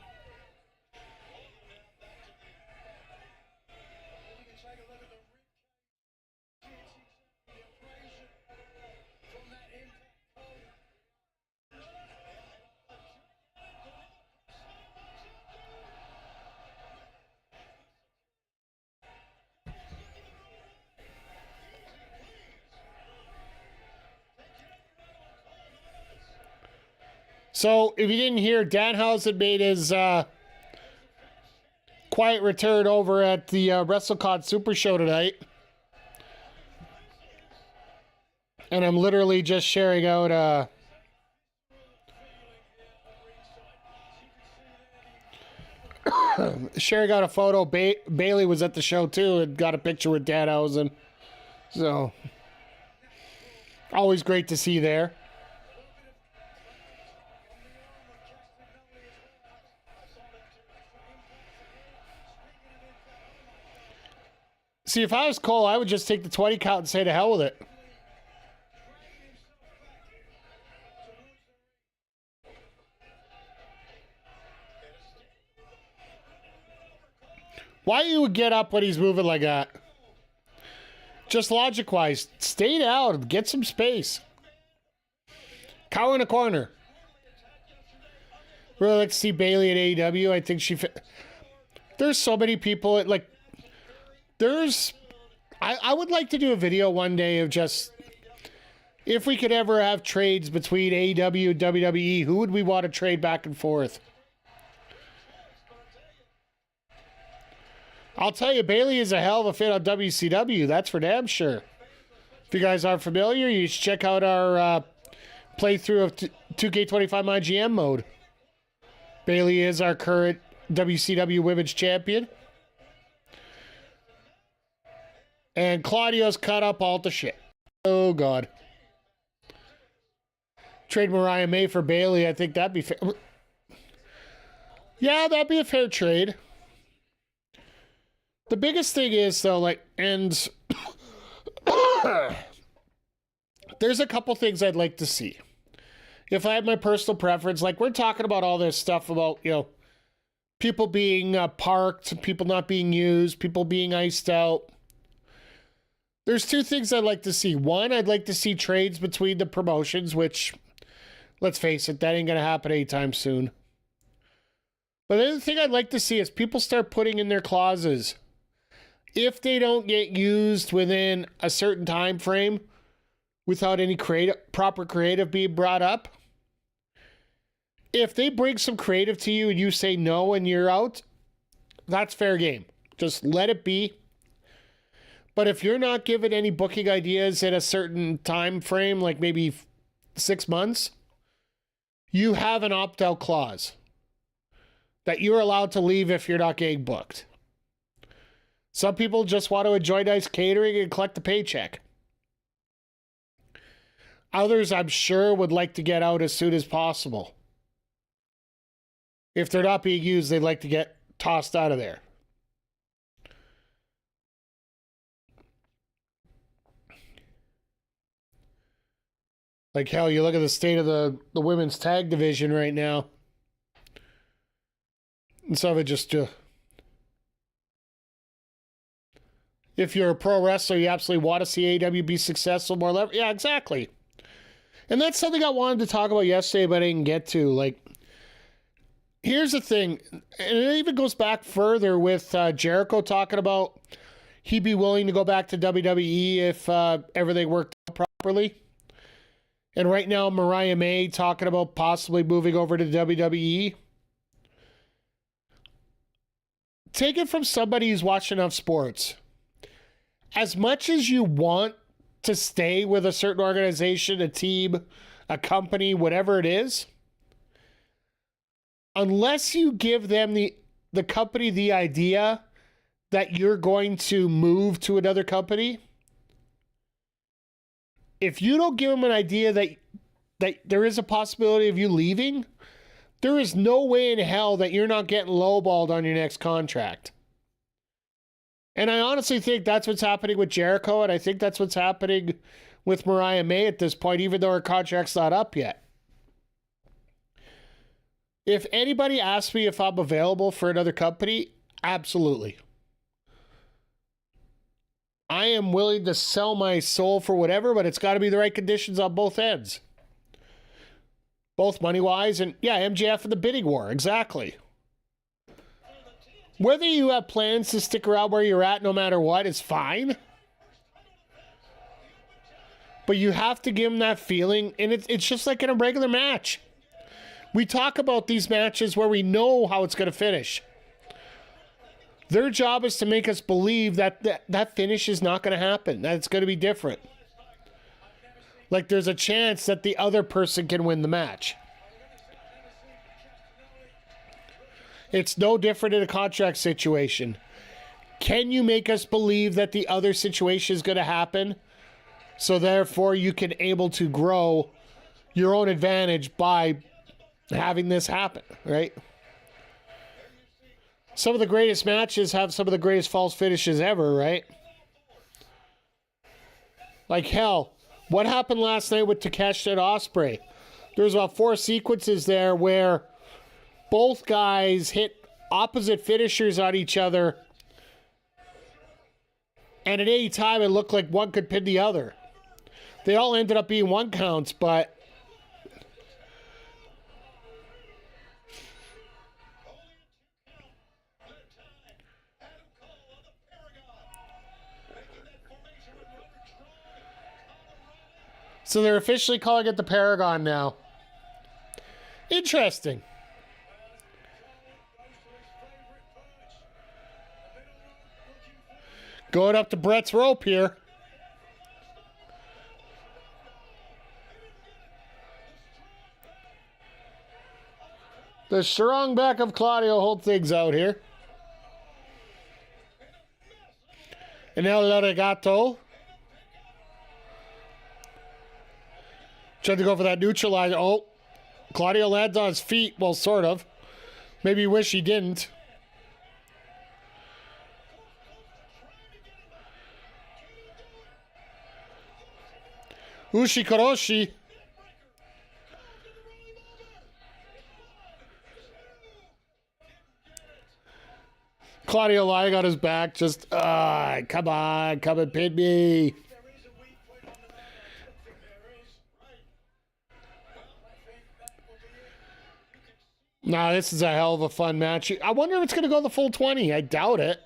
Speaker 1: So, if you didn't hear, Danhausen made his quiet return over at the WrestleCon Super Show tonight. And I'm literally just sharing out... sharing out a photo. Bailey was at the show too and got a picture with Danhausen. So, always great to see there. See, if I was Cole, I would just take the 20 count and say to hell with it. Why you would get up when he's moving like that? Just logic-wise, stay down, get some space. Cower in the corner. Really like to see Bailey at AEW. I think she... There's so many people, like... I would like to do a video one day of just, if we could ever have trades between AEW and WWE, who would we want to trade back and forth? I'll tell you, Bailey is a hell of a fit on WCW. That's for damn sure. If you guys aren't familiar, you should check out our playthrough of 2K25 IGM mode. Bailey is our current WCW Women's Champion. And Claudio's cut up all the shit. Oh, God. Trade Mariah May for Bailey. I think that'd be fair. Yeah, that'd be a fair trade. The biggest thing is, though, like, and there's a couple things I'd like to see. If I had my personal preference, like, we're talking about all this stuff about, you know, people being parked, people not being used, people being iced out. There's two things I'd like to see. One, I'd like to see trades between the promotions, which, let's face it, that ain't going to happen anytime soon. But the other thing I'd like to see is people start putting in their clauses. If they don't get used within a certain time frame without any proper creative being brought up, if they bring some creative to you and you say no and you're out, that's fair game. Just let it be. But if you're not given any booking ideas in a certain time frame, like maybe 6 months, you have an opt-out clause that you're allowed to leave if you're not getting booked. Some people just want to enjoy nice catering and collect the paycheck. Others, I'm sure, would like to get out as soon as possible. If they're not being used, they'd like to get tossed out of there. Like, hell, you look at the state of the women's tag division right now. And some of it just... if you're a pro wrestler, you absolutely want to see AEW be successful, more level. Yeah, exactly. And that's something I wanted to talk about yesterday, but I didn't get to. Like, here's the thing, and it even goes back further with Jericho talking about he'd be willing to go back to WWE if everything worked out properly. And right now, Mariah May talking about possibly moving over to WWE. Take it from somebody who's watched enough sports. As much as you want to stay with a certain organization, a team, a company, whatever it is, unless you give them the company the idea that you're going to move to another company, if you don't give them an idea that there is a possibility of you leaving, there is no way in hell that you're not getting lowballed on your next contract. And I honestly think that's what's happening with Jericho, and I think that's what's happening with Mariah May at this point, even though her contract's not up yet. If anybody asks me if I'm available for another company, absolutely. I am willing to sell my soul for whatever, but it's got to be the right conditions on both ends. Both money-wise and, yeah, MJF and the bidding war, exactly. Whether you have plans to stick around where you're at no matter what is fine. But you have to give them that feeling, and it's just like in a regular match. We talk about these matches where we know how it's going to finish. Their job is to make us believe that finish is not going to happen, that it's going to be different. Like there's a chance that the other person can win the match. It's no different in a contract situation. Can you make us believe that the other situation is going to happen? So therefore you can able to grow your own advantage by having this happen, right? Some of the greatest matches have some of the greatest false finishes ever, right? Like hell, what happened last night with Takeshi and Ospreay? There was about 4 sequences there where both guys hit opposite finishers on each other, and at any time it looked like one could pin the other. They all ended up being 1 counts, but so they're officially calling it the Paragon now. Interesting. Going up to Brett's rope here. The strong back of Claudio hold things out here. And now Larigato. Tried to go for that neutralizer. Oh, Claudio lands on his feet. Well, sort of. Maybe you wish he didn't. Ushikoroshi. Claudio lying on his back, just, come on, come and pin me. Nah, this is a hell of a fun match. I wonder if it's going to go the full 20. I doubt it.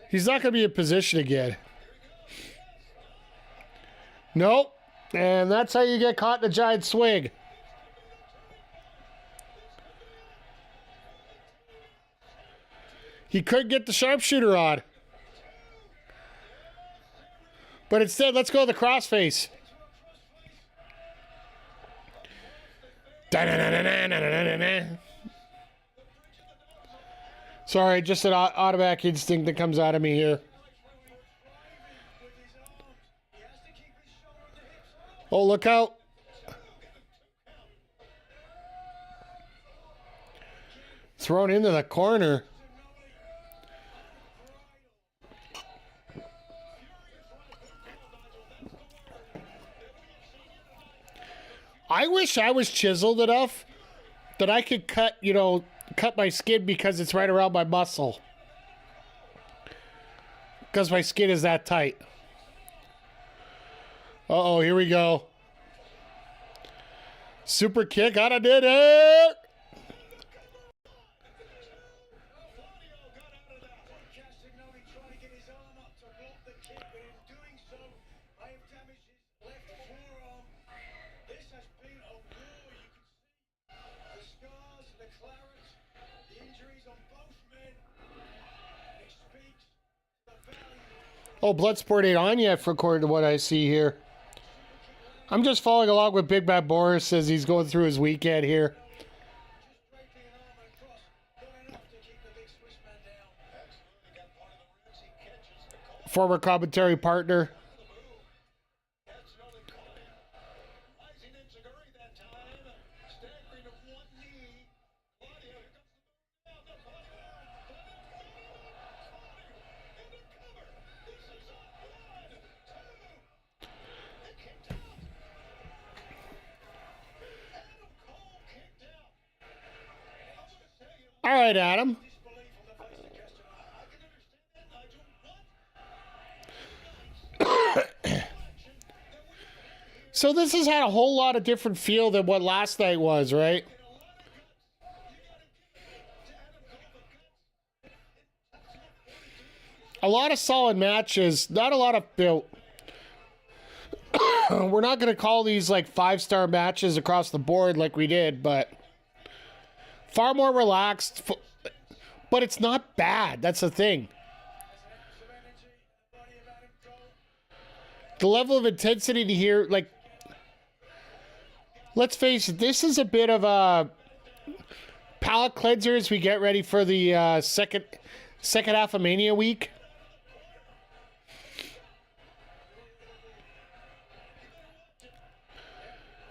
Speaker 1: He's not going to be in position again. Nope. And that's how you get caught in a giant swing. He could get the sharpshooter on. But instead, let's go to the crossface. Sorry, just an automatic instinct that comes out of me here. Oh, look out. Thrown into the corner. I wish I was chiseled enough that I could cut my skin because it's right around my muscle. Because my skin is that tight. Uh-oh, here we go. Super kick, I did it! Oh, Bloodsport ain't on yet, according to what I see here. I'm just following along with Big Bad Boris as he's going through his weekend here. Former commentary partner. All right, Adam. So this has had a whole lot of different feel than what last night was, right? A lot of solid matches, not a lot of built. We're not going to call these like 5-star matches across the board like we did, but far more relaxed. But it's not bad. That's the thing. The level of intensity to hear, like, let's face it, this is a bit of a palate cleanser as we get ready for the second half of Mania week.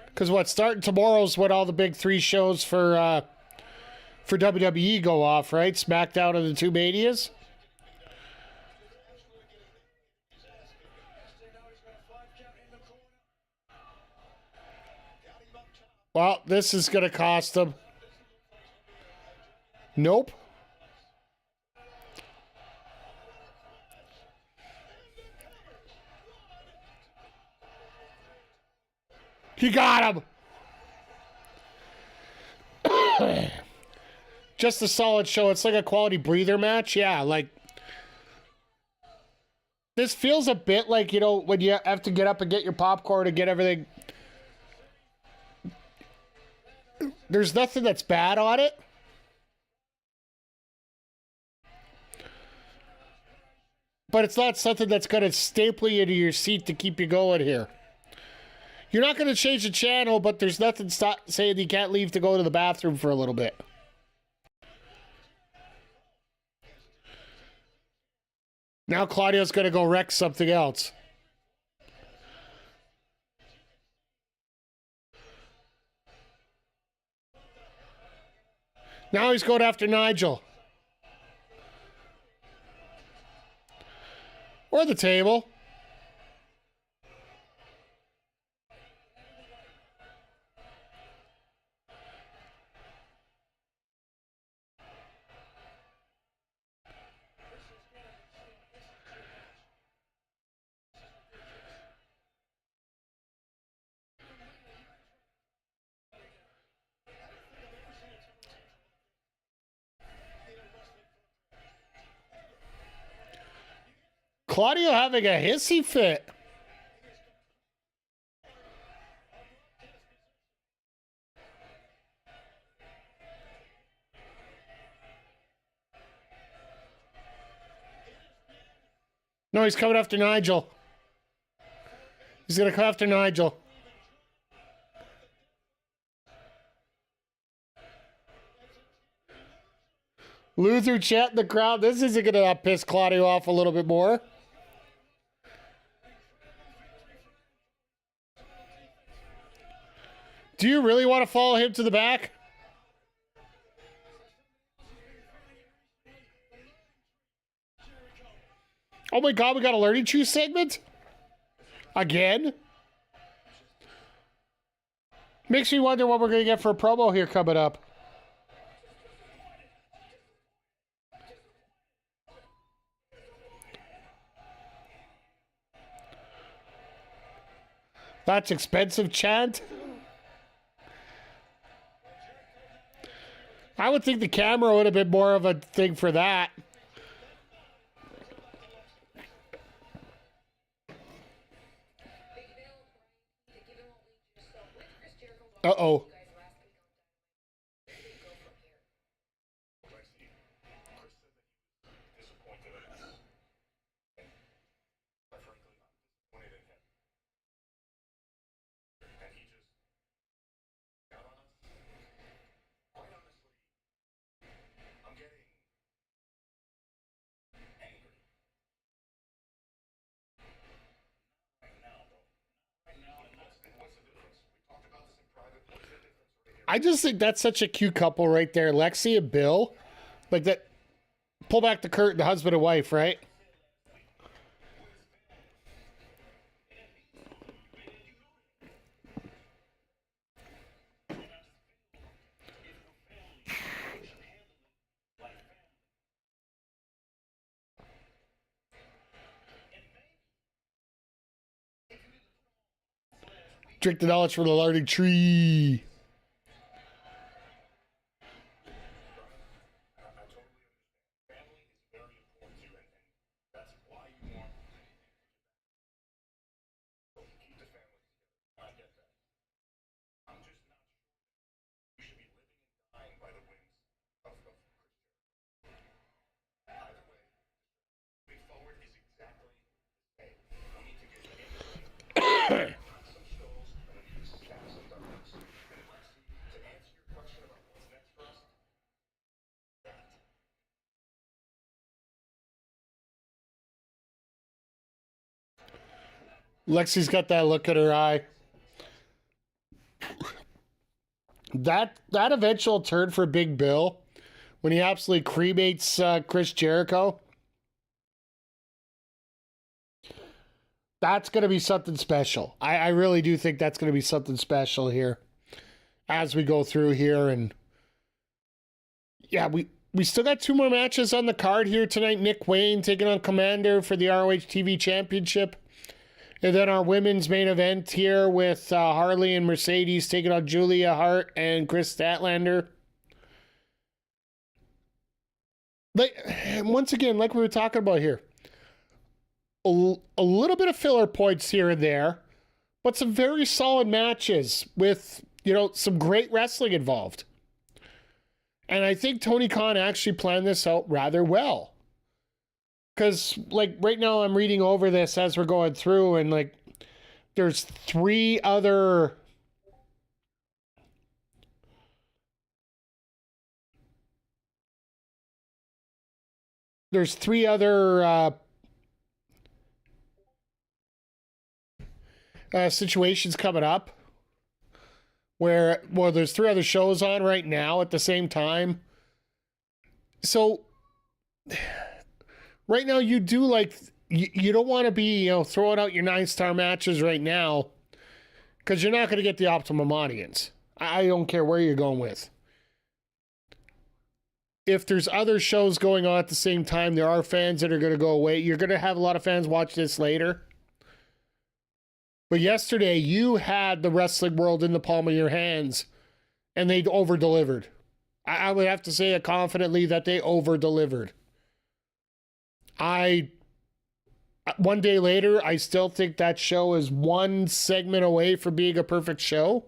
Speaker 1: Because starting tomorrow's when all the big 3 shows for WWE go off, right? SmackDown and the 2 Manias. Well, this is going to cost them. Nope. He got him. Just a solid show. It's like a quality breather match. Yeah, like this feels a bit like, when you have to get up and get your popcorn and get everything. There's nothing that's bad on it. But it's not something that's going to staple you to your seat to keep you going here. You're not going to change the channel, but there's nothing saying you can't leave to go to the bathroom for a little bit. Now Claudio's going to go wreck something else. Now he's going after Nigel. Or the table. Claudio having a hissy fit. No, he's coming after Nigel. He's going to come after Nigel. Luther chat in the crowd. This isn't going to piss Claudio off a little bit more. Do you really want to follow him to the back? Oh my God, we got a Learning Tree segment? Again? Makes me wonder what we're going to get for a promo here coming up. That's expensive, chant. I would think the camera would have been more of a thing for that. Uh-oh. I just think that's such a cute couple right there. Lexi and Bill. Like that. Pull back the curtain, husband and wife, right? Drink the knowledge from the learning tree. Lexi's got that look in her eye. That eventual turn for Big Bill, when he absolutely cremates Chris Jericho, that's going to be something special. I really do think that's going to be something special here as we go through here. And yeah, we still got 2 more matches on the card here tonight. Nick Wayne taking on Commander for the ROH TV Championship. And then our women's main event here with Harley and Mercedes taking on Julia Hart and Chris Statlander. Like, once again, like we were talking about here, a little bit of filler points here and there, but some very solid matches with, some great wrestling involved. And I think Tony Khan actually planned this out rather well. Because, right now I'm reading over this as we're going through, and, there's 3 other... There's 3 other situations coming up where, there's 3 other shows on right now at the same time. So... Right now, you do you don't want to be, throwing out your 9-star matches right now because you're not going to get the optimum audience. I don't care where you're going with. If there's other shows going on at the same time, there are fans that are going to go away. You're going to have a lot of fans watch this later. But yesterday, you had the wrestling world in the palm of your hands, and they over-delivered. I would have to say it confidently that they over-delivered. One day later, I still think that show is 1 segment away from being a perfect show.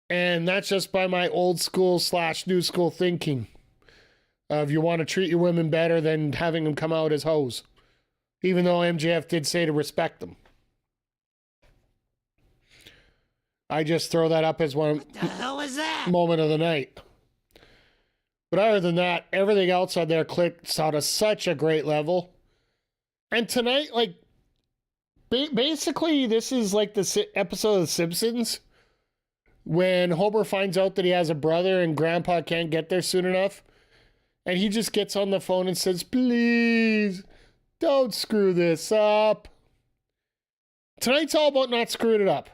Speaker 1: And that's just by my old school / new school thinking. If you want to treat your women better than having them come out as hoes. Even though MJF did say to respect them. I just throw that up as one
Speaker 2: What the hell is that?
Speaker 1: moment of the night. But other than that, everything else on there clicks out of such a great level. And tonight, like, basically, this is like the episode of The Simpsons when Homer finds out that he has a brother and Grandpa can't get there soon enough. And he just gets on the phone and says, please, don't screw this up. Tonight's all about not screwing it up.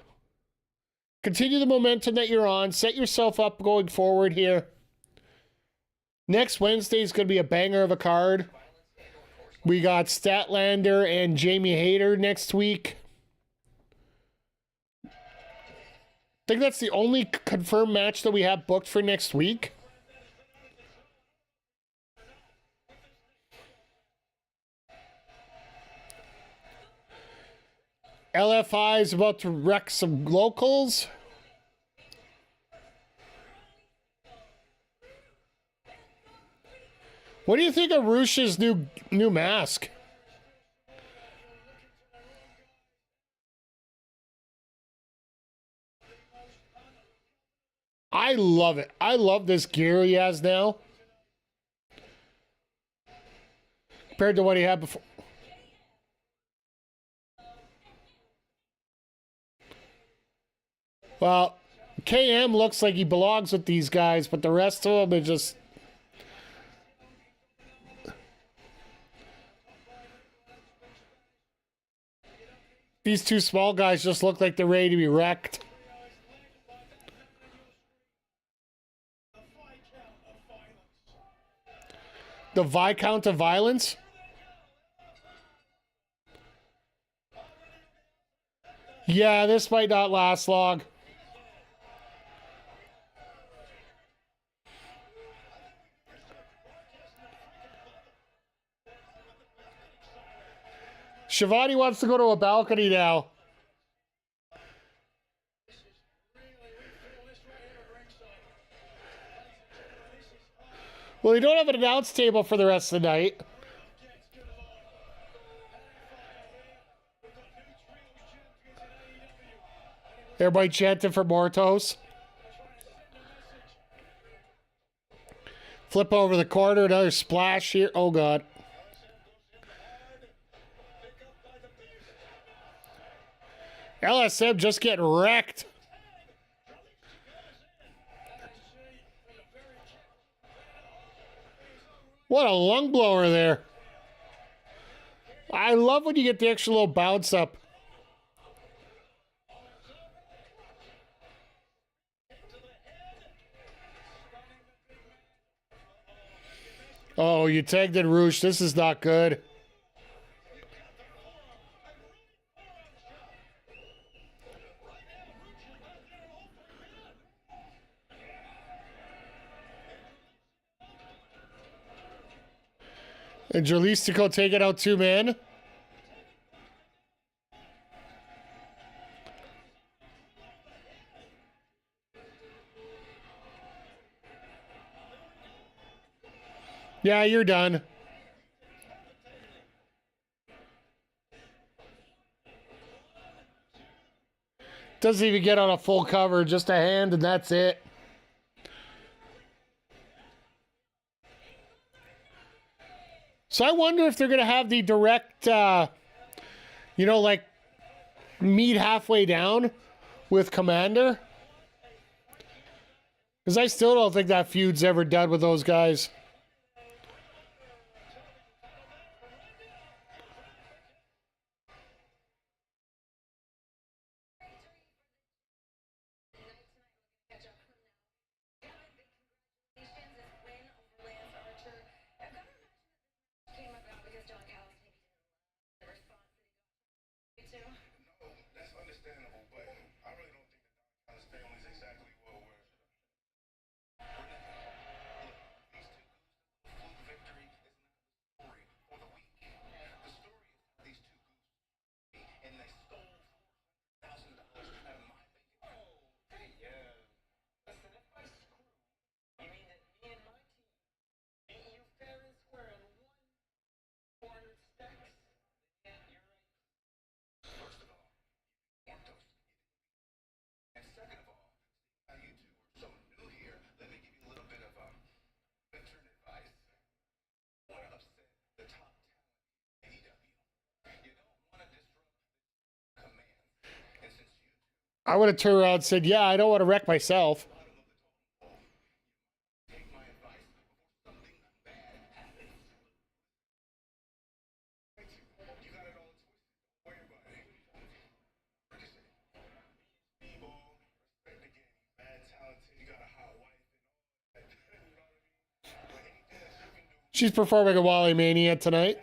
Speaker 1: Continue the momentum that you're on. Set yourself up going forward here. Next Wednesday is going to be a banger of a card. We got Statlander and Jamie Hayter next week. I think that's the only confirmed match that we have booked for next week. LFI is about to wreck some locals. What do you think of Rush's new mask? I love it. I love this gear he has now. Compared to what he had before. Well, KM looks like he belongs with these guys, but the rest of them are just... These two small guys just look like they're ready to be wrecked. The Viscount of Violence? Yeah, this might not last long. Shivani wants to go to a balcony now. Well, they don't have an announce table for the rest of the night. Everybody chanting for Mortos. Flip over the corner, another splash here. Oh, God. LSM just getting wrecked. What a lung blower there. I love when you get the extra little bounce up. Oh, you tagged in Roosh. This is not good. And Jalistico taking out two men. Yeah, you're done. Doesn't even get on a full cover, just a hand, and that's it. So I wonder if they're going to have the direct, like, meet halfway down with Commander. Because I still don't think that feud's ever done with those guys. I would have turned around and said, yeah, I don't want to wreck myself. She's performing a Wally Mania tonight.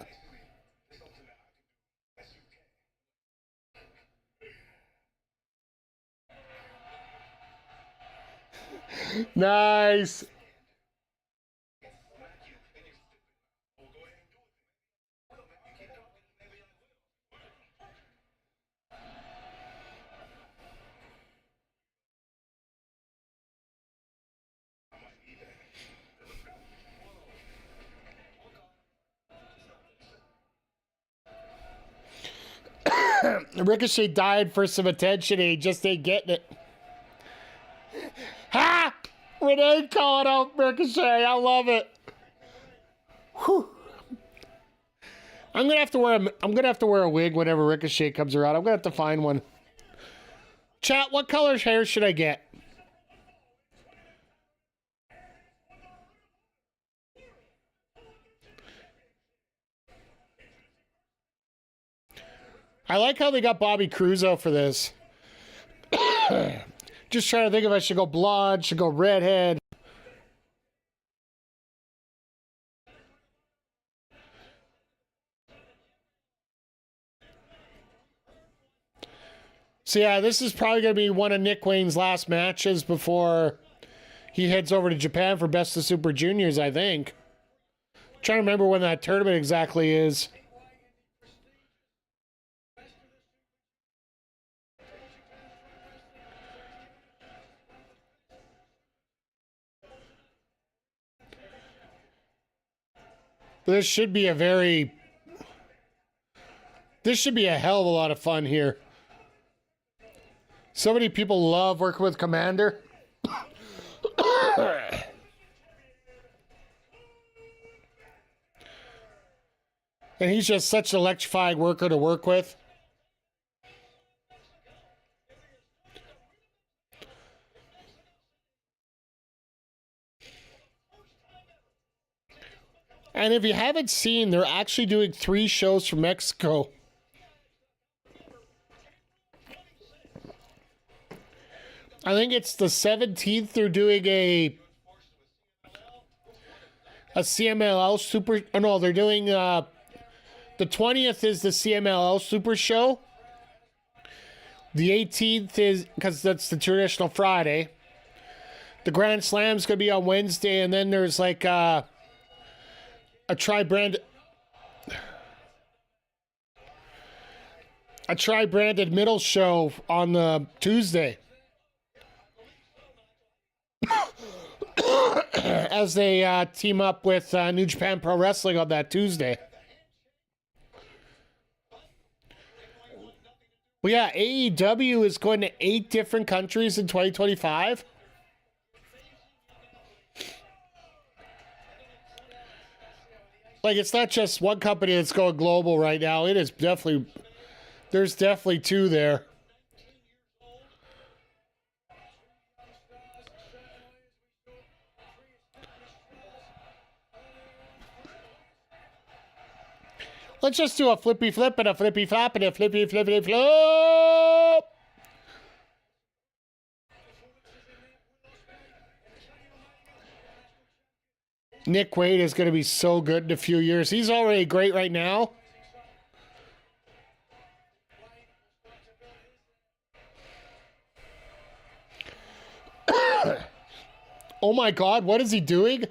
Speaker 1: Nice. Ricochet died for some attention and he just ain't getting it. Ha! Renee calling out Ricochet. I love it. Whew. I'm gonna have to wear a wig whenever Ricochet comes around. I'm gonna have to find one. Chat, what color hair should I get? I like how they got Bobby Crusoe for this. Just trying to think if I should go blonde, should go redhead. So yeah, this is probably going to be one of Nick Wayne's last matches before he heads over to Japan for Best of Super Juniors, I think. Trying to remember when that tournament exactly is. This should be a hell of a lot of fun here. So many people love working with Commander. And he's just such an electrifying worker to work with. And if you haven't seen, they're actually doing 3 shows from Mexico. I think it's the 17th they're doing a CMLL Super... Oh, no, they're doing... the 20th is the CMLL Super Show. The 18th is... Because that's the traditional Friday. The Grand Slam's going to be on Wednesday, and then there's like... a tri-branded middle show on the Tuesday as they team up with New Japan Pro Wrestling on that Tuesday. Well, yeah, AEW is going to 8 different countries in 2025. Like, it's not just one company that's going global right now. It is definitely... There's definitely 2 there. Let's just do a flippy flip and a flippy flop and a flippy flippy flop. Nick Wade is going to be so good in a few years. He's already great right now. Oh my God, what is he doing?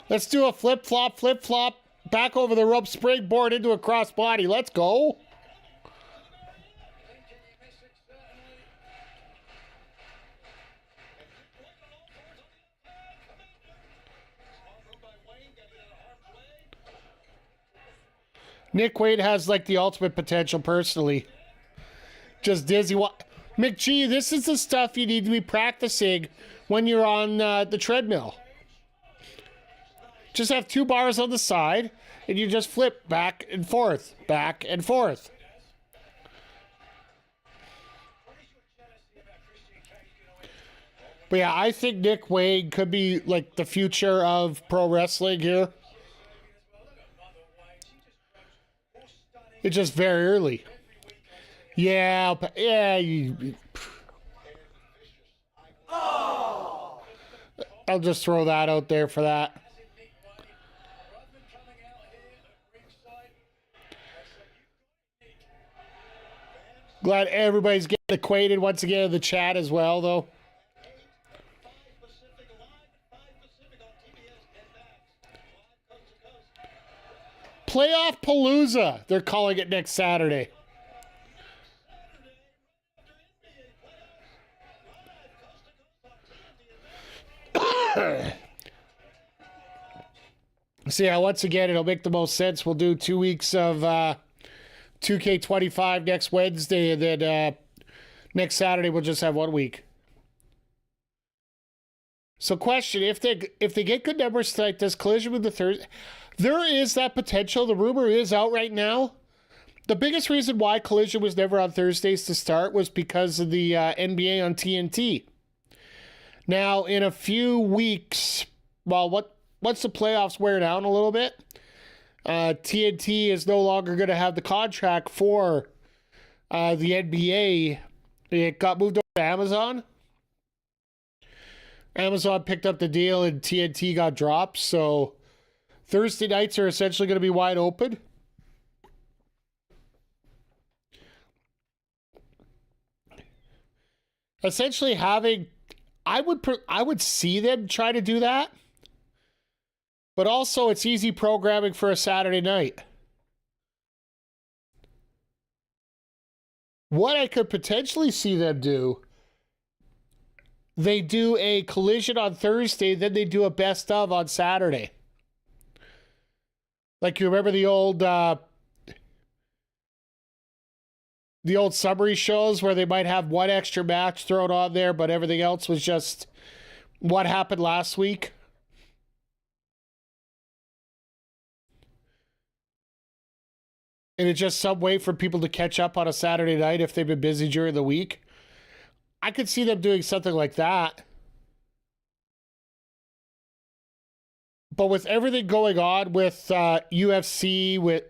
Speaker 1: Let's do a flip-flop, back over the rope, springboard into a crossbody. Let's go. Nick Wade has like the ultimate potential personally. Just dizzy. McGee, this is the stuff you need to be practicing when you're on the treadmill. Just have 2 bars on the side and you just flip back and forth, back and forth. But yeah, I think Nick Wayne could be like the future of pro wrestling here. It's just very early. Yeah, yeah. I'll just throw that out there for that. Glad everybody's getting acquainted once again in the chat as well, though. Playoff Palooza, they're calling it next Saturday. So yeah, once again, it'll make the most sense. We'll do 2 weeks of 2K25 next Wednesday, and then next Saturday we'll just have 1 week. So question, if they get good numbers tonight, does Collision with the Thursday? There is that potential. The rumor is out right now. The biggest reason why Collision was never on Thursdays to start was because of the NBA on TNT. Now, in a few weeks, well, once the playoffs wear down a little bit, TNT is no longer going to have the contract for the NBA. It got moved over to Amazon. Amazon picked up the deal and TNT got dropped, so Thursday nights are essentially going to be wide open. Essentially having, I would see them try to do that, but also it's easy programming for a Saturday night. What I could potentially see them do, they do a Collision on Thursday, then they do a best of on Saturday. Like, you remember the old summary shows where they might have one extra match thrown on there, but everything else was just what happened last week? And it's just some way for people to catch up on a Saturday night if they've been busy during the week. I could see them doing something like that. But with everything going on with UFC, with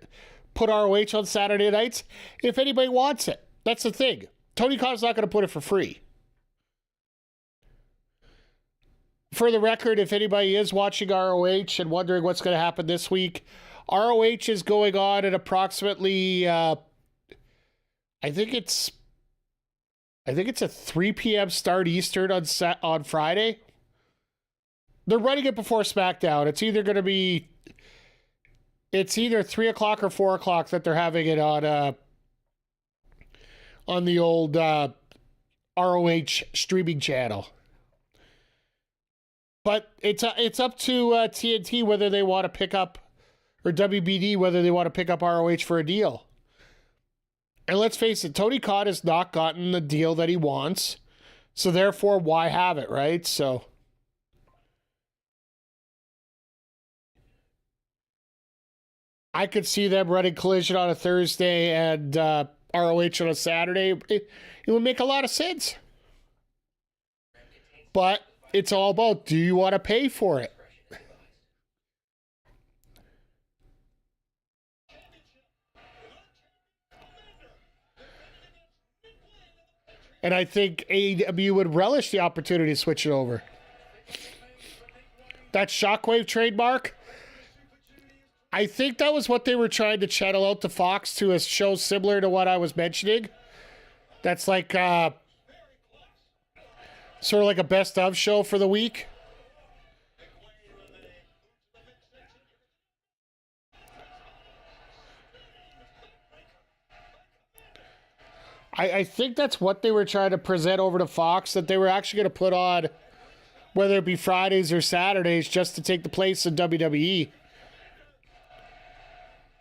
Speaker 1: put ROH on Saturday nights, if anybody wants it, that's the thing. Tony Khan's not going to put it for free. For the record, if anybody is watching ROH and wondering what's going to happen this week, ROH is going on at approximately, I think it's a 3 p.m. start Eastern on Friday. They're running it before SmackDown. It's either 3 o'clock or 4 o'clock that they're having it on the old ROH streaming channel. But it's up to TNT whether they want to pick up, or WBD whether they want to pick up ROH for a deal. And let's face it, Tony Khan has not gotten the deal that he wants, so therefore, why have it, right? So I could see them running Collision on a Thursday and ROH on a Saturday. It would make a lot of sense. But it's all about, do you want to pay for it? And I think AEW would relish the opportunity to switch it over. That Shockwave trademark, I think that was what they were trying to channel out to Fox, to a show similar to what I was mentioning. That's like sort of like a best of show for the week. I think that's what they were trying to present over to Fox, that they were actually going to put on, whether it be Fridays or Saturdays, just to take the place of WWE.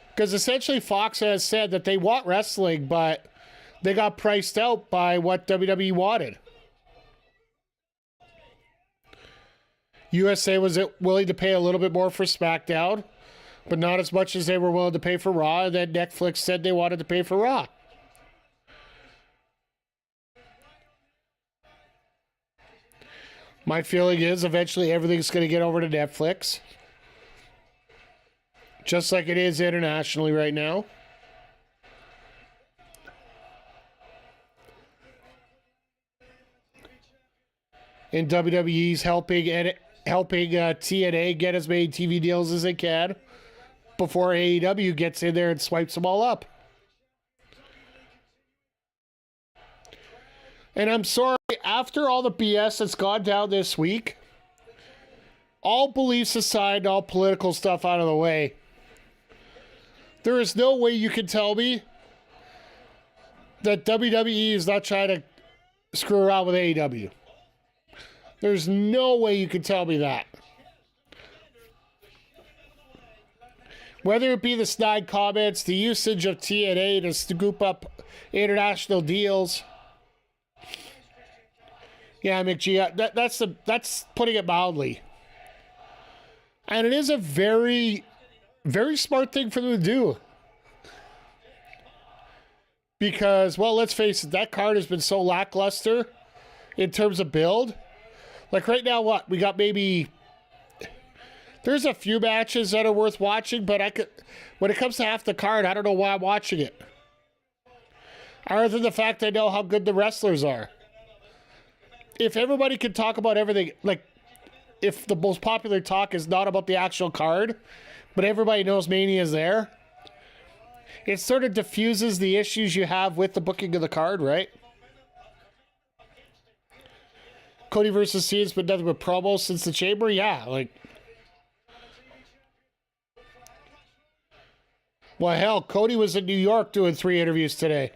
Speaker 1: Because essentially Fox has said that they want wrestling, but they got priced out by what WWE wanted. USA was willing to pay a little bit more for SmackDown. but not as much as they were willing to pay for Raw, and then Netflix said they wanted to pay for Raw. My feeling is eventually everything's going to get over to Netflix. Just like it is internationally right now. And WWE's helping TNA get as many TV deals as they can before AEW gets in there and swipes them all up. And I'm sorry, after all the BS that's gone down this week, all beliefs aside, all political stuff out of the way, there is no way you can tell me that WWE is not trying to screw around with AEW. There's no way you can tell me that. Whether it be the snide comments, the usage of TNA to scoop up international deals. Yeah, McGee, that's putting it mildly. And it is a very, very smart thing for them to do. Because, well, let's face it, that card has been so lackluster in terms of build. Like right now, what? We got maybe... There's a few matches that are worth watching, but when it comes to half the card, I don't know why I'm watching it. Other than the fact I know how good the wrestlers are. If everybody could talk about everything, like, if the most popular talk is not about the actual card, but everybody knows Mania is there, it sort of diffuses the issues you have with the booking of the card, right? Cody versus Cena's been nothing but promos since the Chamber? Yeah, like... Well, hell, Cody was in New York doing 3 interviews today.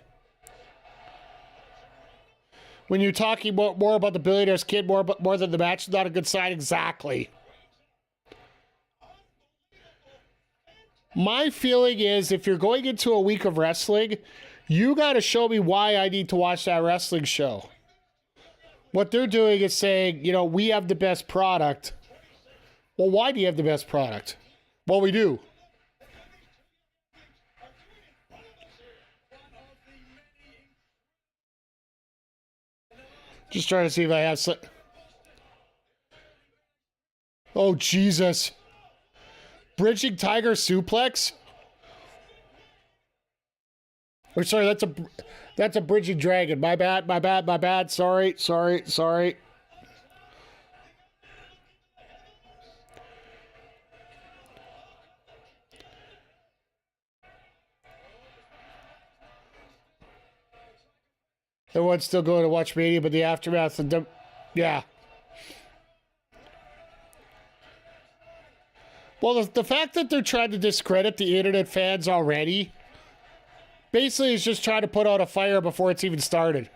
Speaker 1: When you're talking more about the billionaire's kid, more than the match, is not a good sign. Exactly. My feeling is, if you're going into a week of wrestling, you got to show me why I need to watch that wrestling show. What they're doing is saying, you know, we have the best product. Well, why do you have the best product? Well, we do. Just trying to see if I have... Oh, Jesus. Bridging Tiger Suplex? Or sorry, that's a Bridging Dragon. My bad. Sorry. Everyone's still going to watch Mania, but the aftermath of yeah. Well, the fact that they're trying to discredit the internet fans already basically is just trying to put out a fire before it's even started.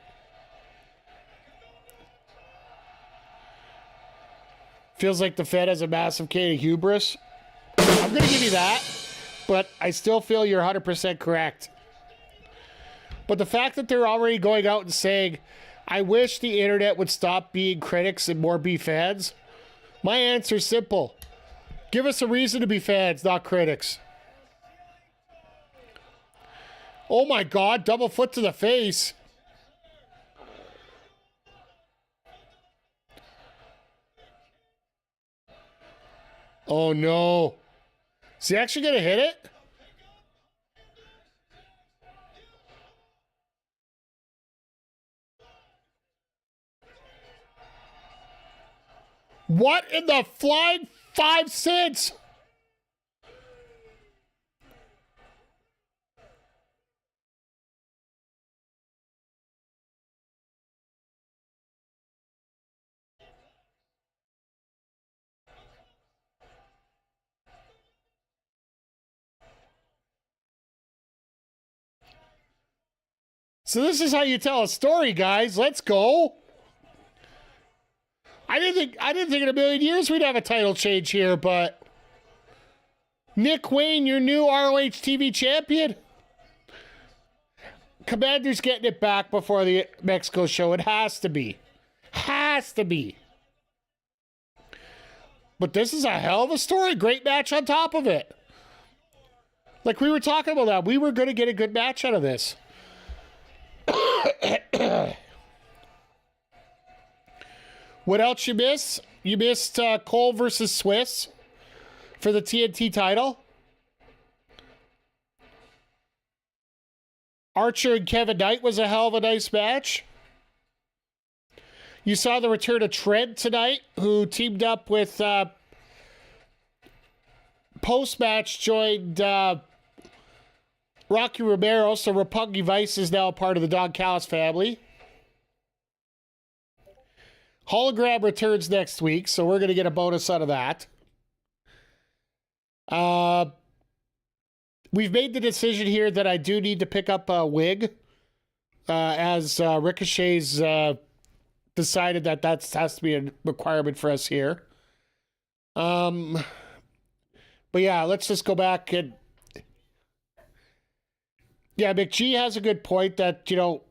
Speaker 1: Feels like the Fed has a massive case of hubris. I'm going to give you that, but I still feel you're 100% correct. But the fact that they're already going out and saying, I wish the internet would stop being critics and more be fans, my answer is simple. Give us a reason to be fans, not critics. Oh my God, double foot to the face. Oh no. Is he actually going to hit it? What in the flying 5 cents? So this is how you tell a story, guys. Let's go. I didn't think in a million years we'd have a title change here, but Nick Wayne, your new ROH TV champion. Commander's getting it back before the Mexico show. It has to be. Has to be. But this is a hell of a story. Great match on top of it. Like we were talking about that. We were going to get a good match out of this. What else you miss? You missed Cole versus Swiss for the TNT title. Archer and Kevin Knight was a hell of a nice match. You saw the return of Trent tonight, who teamed up with post-match joined Rocky Romero, so Roppongi Vice is now a part of the Don Callis family. Hologram returns next week, so we're going to get a bonus out of that. We've made the decision here that I do need to pick up a wig, as Ricochet's decided that has to be a requirement for us here. But yeah, let's just go back and... Yeah, McGee has a good point that, you know,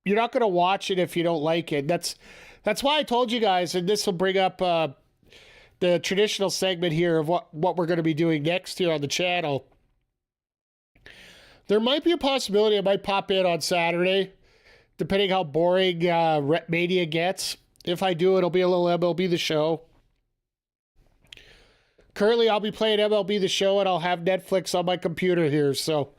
Speaker 1: you're not going to watch it if you don't like it. That's why I told you guys, and this will bring up the traditional segment here of what we're going to be doing next here on the channel. There might be a possibility I might pop in on Saturday, depending how boring Mania gets. If I do, it'll be a little MLB The Show. Currently, I'll be playing MLB The Show, and I'll have Netflix on my computer here, so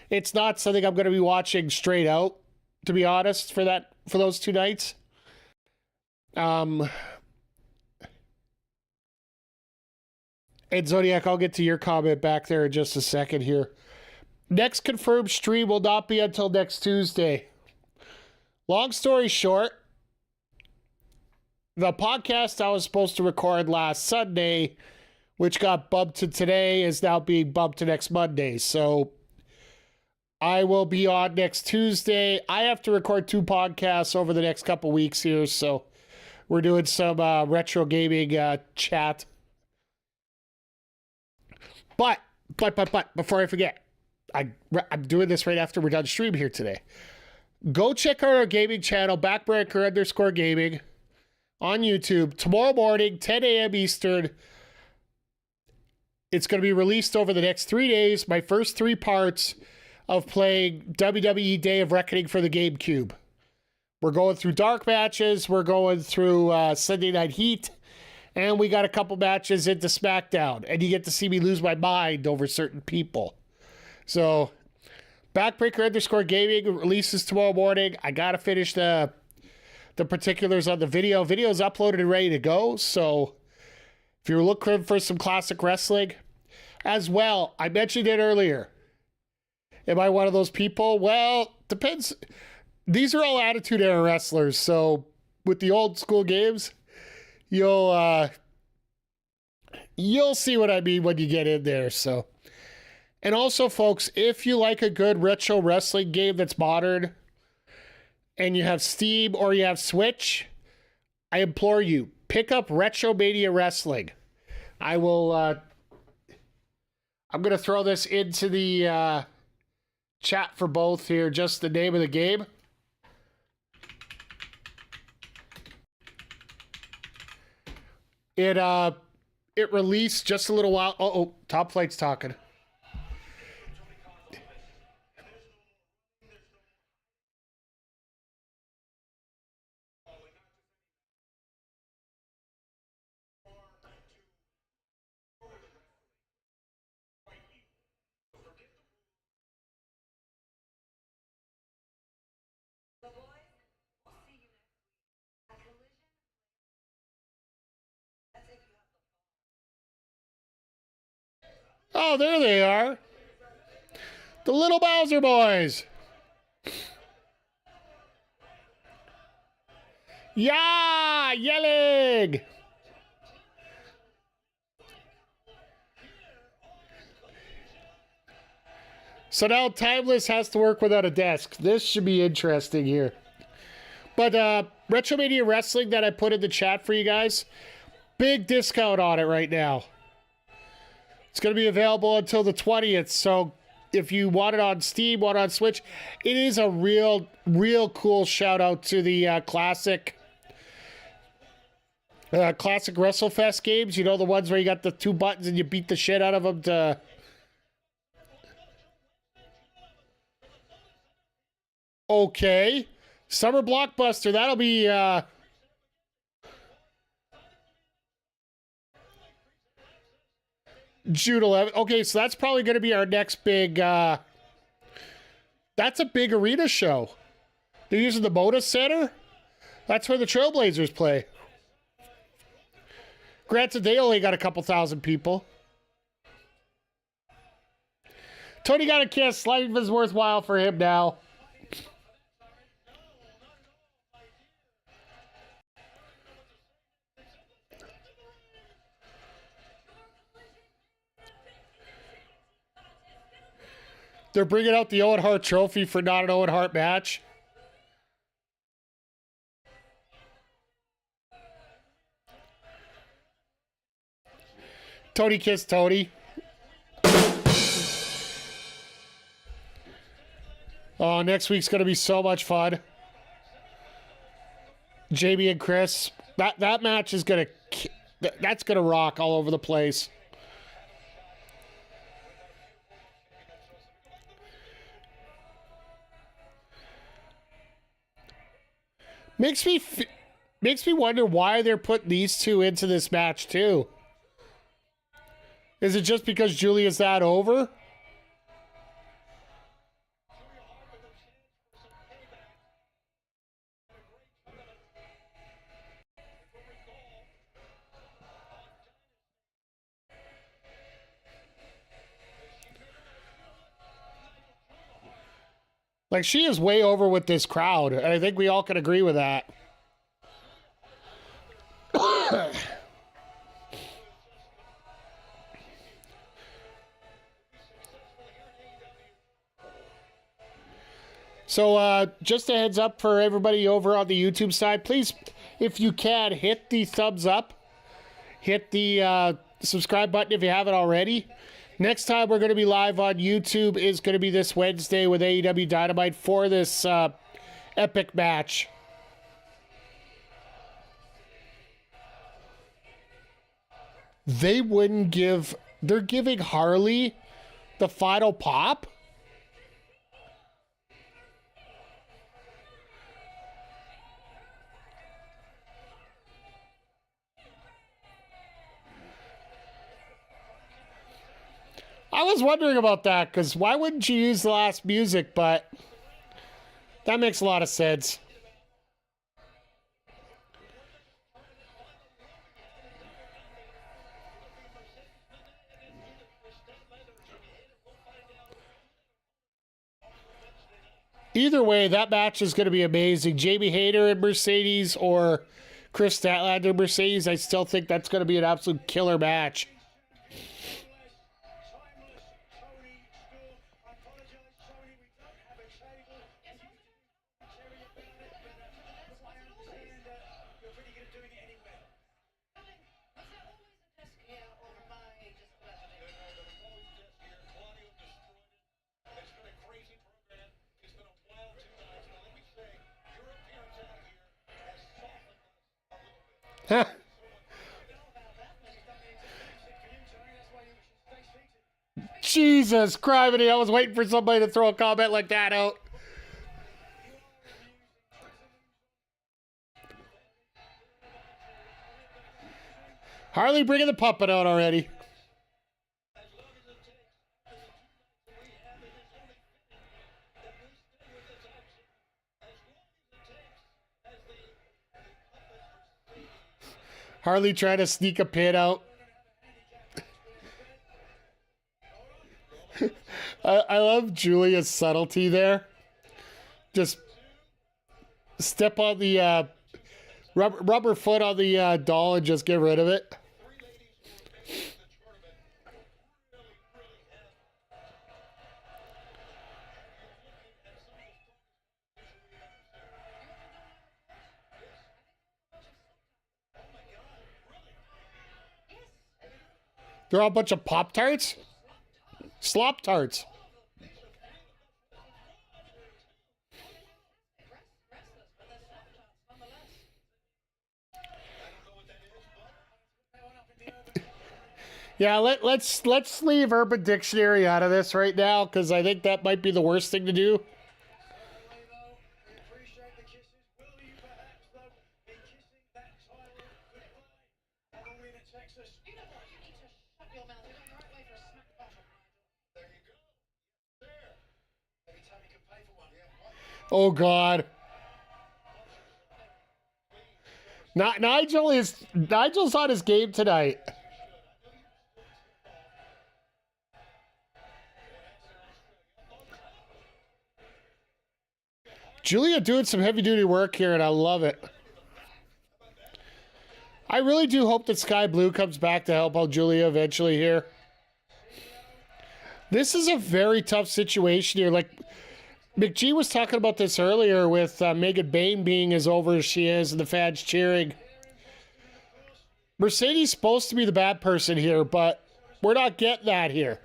Speaker 1: it's not something I'm going to be watching straight out, to be honest, for those 2 nights. And Zodiac, I'll get to your comment back there in just a second here. Next confirmed stream will not be until next Tuesday. Long story short, the podcast I was supposed to record last Sunday, which got bumped to today, is now being bumped to next Monday. So I will be on next Tuesday. I have to record 2 podcasts over the next couple weeks here, so we're doing some retro gaming chat. But, before I forget, I'm doing this right after we're done stream here today. Go check out our gaming channel, Backbreaker_Gaming, on YouTube. Tomorrow morning, 10 a.m. Eastern. It's going to be released over the next 3 days. My first 3 parts of playing WWE Day of Reckoning for the GameCube. We're going through dark matches. We're going through Sunday Night Heat. And we got a couple matches into SmackDown. And you get to see me lose my mind over certain people. So, Backbreaker_Gaming releases tomorrow morning. I got to finish the particulars on the video. Video's uploaded and ready to go. So, if you're looking for some classic wrestling, as well, I mentioned it earlier. Am I one of those people? Well, depends. These are all Attitude Era wrestlers. So, with the old school games, you'll see what I mean when you get in there. So, and also, folks, if you like a good retro wrestling game that's modern, and you have Steam or you have Switch, I implore you, pick up Retromania Wrestling. I will. I'm gonna throw this into the chat for both here. Just the name of the game. It released just a little while. Oh, Top Flight's talking. Oh, there they are. The little Bowser boys. Yeah, yelling. So now Timeless has to work without a desk. This should be interesting here. But Retromania Wrestling that I put in the chat for you guys, big discount on it right now. It's going to be available until the 20th, so if you want it on Steam, want it on Switch, it is a real cool shout-out to the classic WrestleFest games. You know, the ones where you got the 2 buttons and you beat the shit out of them to... Okay. Summer blockbuster. That'll be June 11th. Okay, so that's probably going to be our next big that's a big arena show. They're using the Moda Center. That's where the Trailblazers play. Granted, they only got a couple thousand people. Tony got a kiss. Life is worthwhile for him now. They're bringing out the Owen Hart Trophy for not an Owen Hart match. Tony kissed Tony. Oh, next week's going to be so much fun. Jamie and Chris. That match is going to... That's going to rock all over the place. Makes me wonder why they're putting these two into this match too. Is it just because Julia's that over? Like, she is way over with this crowd. And I think we all can agree with that. So, just a heads up for everybody over on the YouTube side. Please, if you can, hit the thumbs up. Hit the subscribe button if you haven't already. Next time we're going to be live on YouTube is going to be this Wednesday with AEW Dynamite for this epic match. They wouldn't give... They're giving Harley the final pop? I was wondering about that, because why wouldn't you use the last music, but that makes a lot of sense. Either way, that match is going to be amazing. Jamie Hayter and Mercedes or Chris Statlander and Mercedes, I still think that's going to be an absolute killer match. Huh. Jesus Christ, I was waiting for somebody to throw a comment like that out. Harley bringing the puppet out already. Harley trying to sneak a pin out. I love Julia's subtlety there. Just step on the rubber foot on the doll and just get rid of it. They're all a bunch of Pop-Tarts? Slop-Tarts. Yeah, let's leave Urban Dictionary out of this right now, because I think that might be the worst thing to do. Oh, God. Nigel's on his game tonight. Julia doing some heavy-duty work here, and I love it. I really do hope that Sky Blue comes back to help out Julia eventually here. This is a very tough situation here. Like, McGee was talking about this earlier with Megan Bain being as over as she is and the fans cheering. Mercedes supposed to be the bad person here, but we're not getting that here.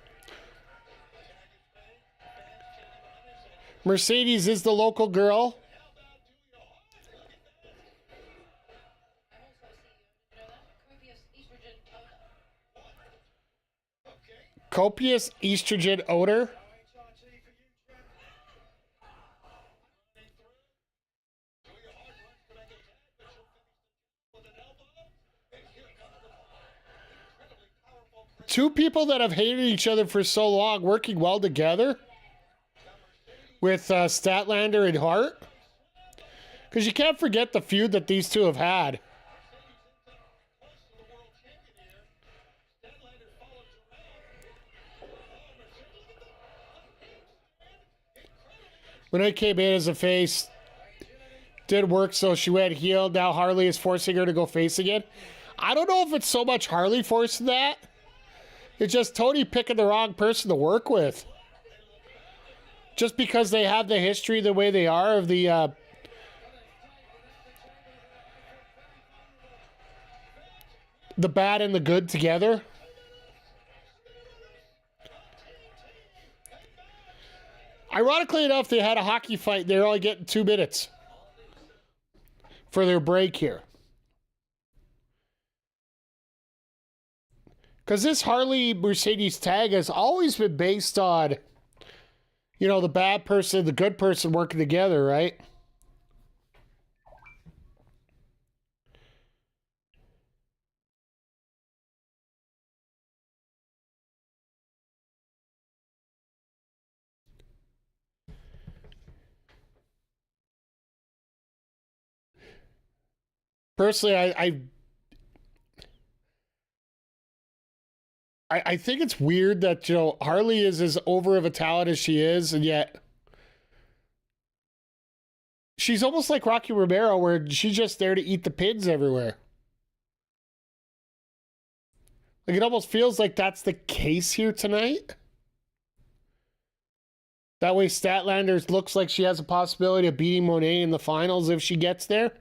Speaker 1: Mercedes is the local girl. Copious estrogen odor. Two people that have hated each other for so long working well together with Statlander and Hart. Because you can't forget the feud that these two have had. When I came in as a face, did work, so she went heel. Now Harley is forcing her to go face again. I don't know if it's so much Harley forcing that. It's just Tony picking the wrong person to work with. Just because they have the history the way they are of the bad and the good together. Ironically enough, they had a hockey fight. They're only getting 2 minutes for their break here. Because this Harley-Mercedes tag has always been based on, you know, the bad person, the good person working together, right? Personally, I think it's weird that, you know, Harley is as over of a talent as she is, and yet she's almost like Rocky Romero, where she's just there to eat the pins everywhere. Like, it almost feels like that's the case here tonight. That way, Statlander looks like she has a possibility of beating Monet in the finals if she gets there.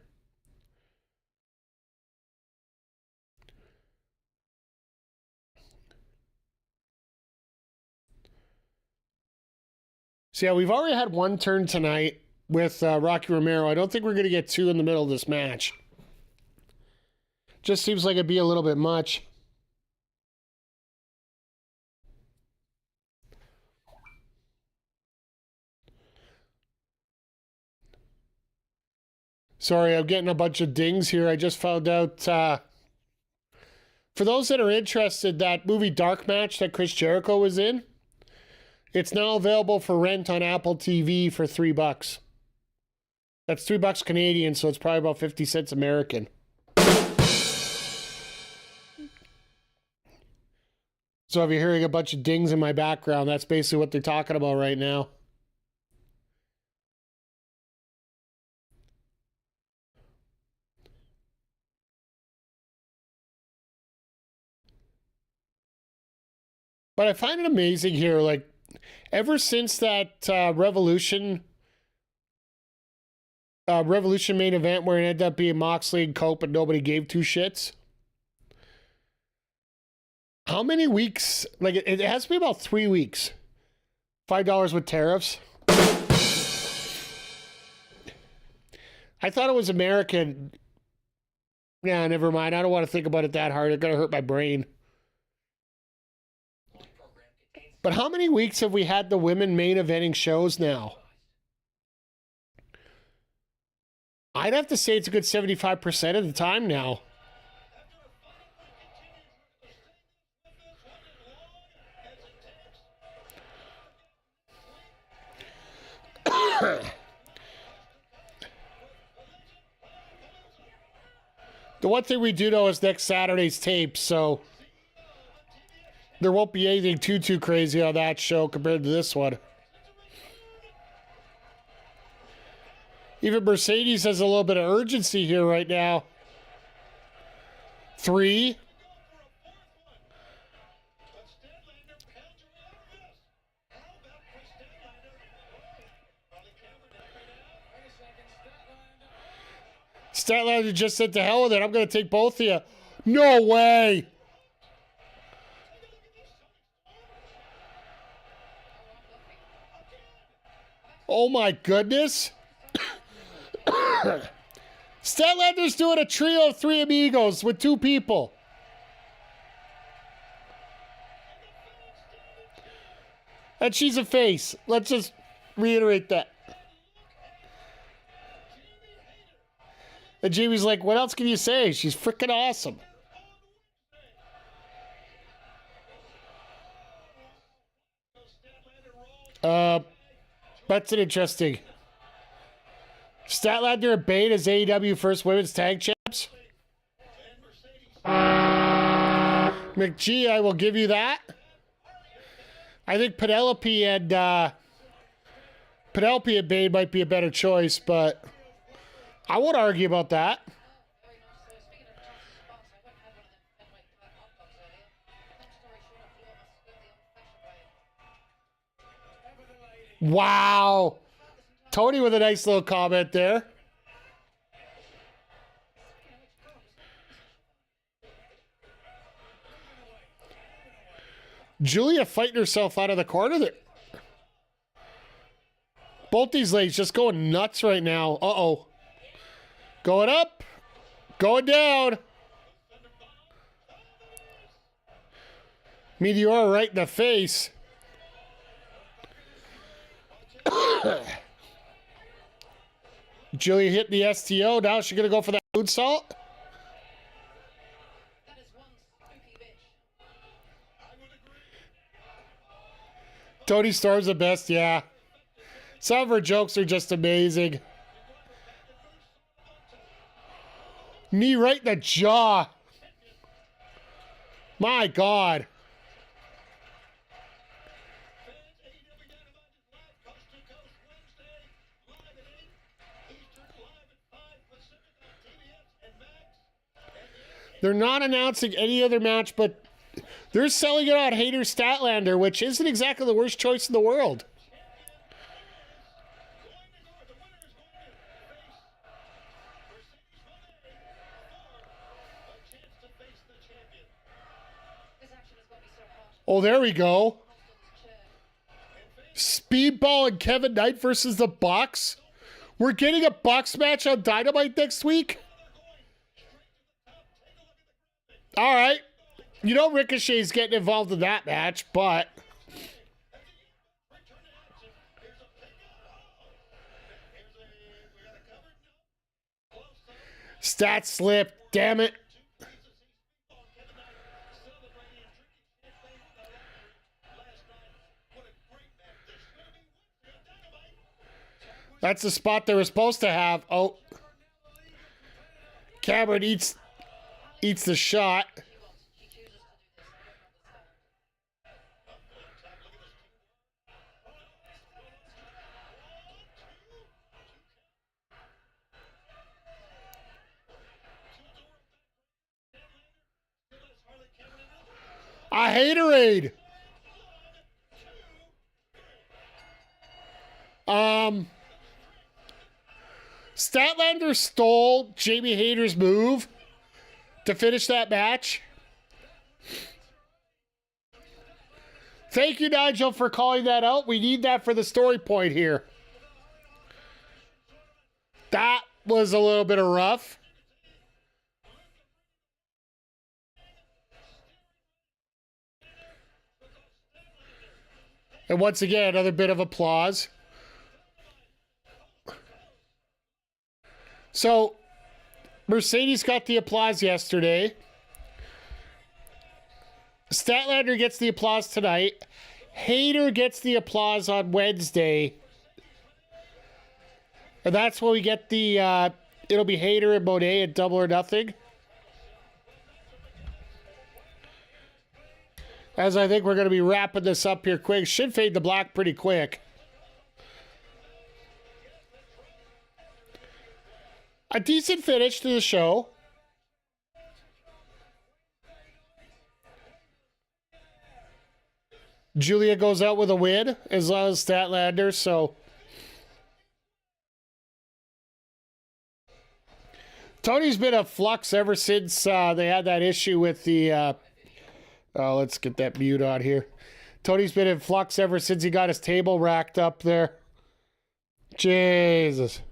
Speaker 1: So yeah, we've already had one turn tonight with Rocky Romero. I don't think we're going to get 2 in the middle of this match. Just seems like it'd be a little bit much. Sorry, I'm getting a bunch of dings here. I just found out, for those that are interested, that movie Dark Match that Chris Jericho was in, it's now available for rent on Apple TV for $3. That's $3 Canadian, so it's probably about 50 cents American. So if you're hearing a bunch of dings in my background, that's basically what they're talking about right now. But I find it amazing here, like, ever since that Revolution main event where it ended up being Moxley and Cope and nobody gave 2 shits. How many weeks? Like, it has to be about 3 weeks. $5 with tariffs. I thought it was American. Yeah, never mind. I don't want to think about it that hard. It's going to hurt my brain. But how many weeks have we had the women main eventing shows now? I'd have to say it's a good 75% of the time now. The one thing we do know is next Saturday's tape, so there won't be anything too crazy on that show compared to this one. Even Mercedes has a little bit of urgency here right now. 3. Statlander just said to hell with it. I'm going to take both of you. No way. Oh my goodness. Statlander's doing a trio of 3 amigos with 2 people. And she's a face. Let's just reiterate that. And Jamie's like, what else can you say? She's freaking awesome. That's an interesting. Statlander and Bane as AEW First Women's Tag Champs. McGee, I will give you that. I think Penelope and Bane might be a better choice, but I won't argue about that. Wow. Tony with a nice little comment there. Julia fighting herself out of the corner there. Both these ladies just going nuts right now. Uh-oh. Going up. Going down. Meteor right in the face. Julia hit the STO. Now she's going to go for that moonsault. Tony Storm's the best, yeah. Some of her jokes are just amazing. Knee right in the jaw. My God. They're not announcing any other match, but they're selling it on Hater Statlander, which isn't exactly the worst choice in the world. Oh, there we go. Speedball and Kevin Knight versus the Bucks. We're getting a Bucks match on Dynamite next week. All right. You know Ricochet's getting involved in that match, but... Stat slip. Damn it. That's the spot they were supposed to have. Oh. Cameron eats the shot. A haterade. Statlander stole Jamie Hayter's move to finish that match. Thank you, Nigel, for calling that out. We need that for the story point here. That was a little bit of rough. And once again, another bit of applause. So, Mercedes got the applause yesterday. Statlander gets the applause tonight. Hayter gets the applause on Wednesday. And that's when we get the, it'll be Hayter and Monet at Double or Nothing. as I think we're going to be wrapping this up here quick. Should fade to black pretty quick. A decent finish to the show. Julia goes out with a win, as well as Statlander, so... Tony's been a flux ever since they had that issue with the... oh, let's get that mute on here. Tony's been in flux ever since he got his table racked up there. Jesus.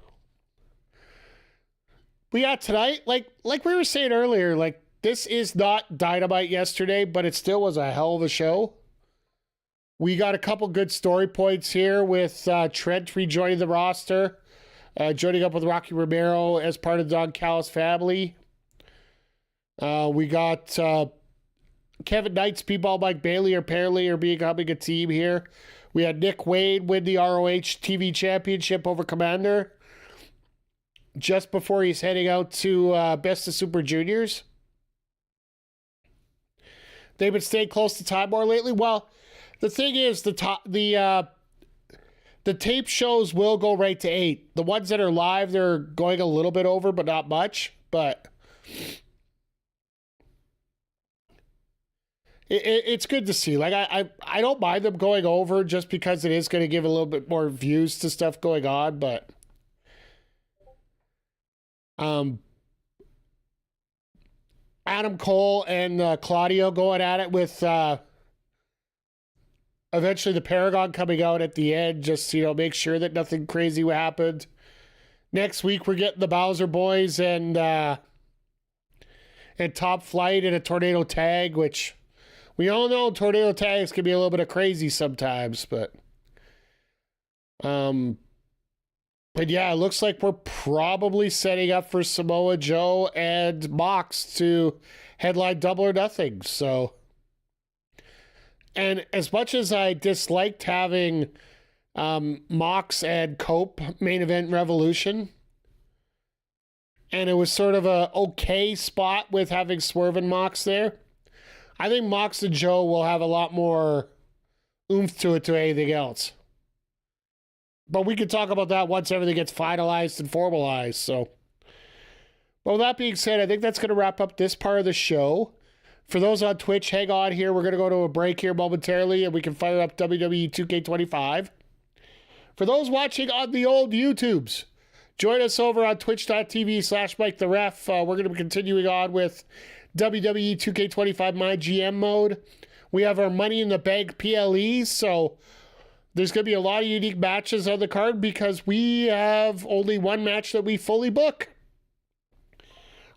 Speaker 1: But yeah, tonight, like we were saying earlier, like, this is not Dynamite yesterday, but it still was a hell of a show. We got a couple good story points here with Trent rejoining the roster, joining up with Rocky Romero as part of the Don Callis family. We got Kevin Knight, Speedball Mike Bailey apparently are becoming a team here. We had Nick Wade win the ROH TV Championship over Commander just before he's heading out to Best of Super Juniors. They've been staying close to time more lately. Well, the thing is, the tape shows will go right to 8. The ones that are live, they're going a little bit over, but not much. But it's good to see. Like, I don't mind them going over just because it is going to give a little bit more views to stuff going on. But Adam Cole and Claudio going at it with eventually the Paragon coming out at the end, just, you know, make sure that nothing crazy happened. Next week, we're getting the Bowser Boys and Top Flight in a tornado tag, which we all know tornado tags can be a little bit of crazy sometimes, but yeah, it looks like we're probably setting up for Samoa Joe and Mox to headline Double or Nothing. So, and as much as I disliked having Mox and Cope main event Revolution, and it was sort of a okay spot with having Swerve and Mox there, I think Mox and Joe will have a lot more oomph to it to anything else. But we can talk about that once everything gets finalized and formalized. So, but with that being said, I think that's going to wrap up this part of the show. For those on Twitch, hang on here. We're going to go to a break here momentarily, and we can fire up WWE 2K25. For those watching on the old YouTubes, join us over on twitch.tv/MikeTheRef. We're going to be continuing on with WWE 2K25 My GM mode. We have our Money in the Bank PLEs, so there's going to be a lot of unique matches on the card because we have only one match that we fully book.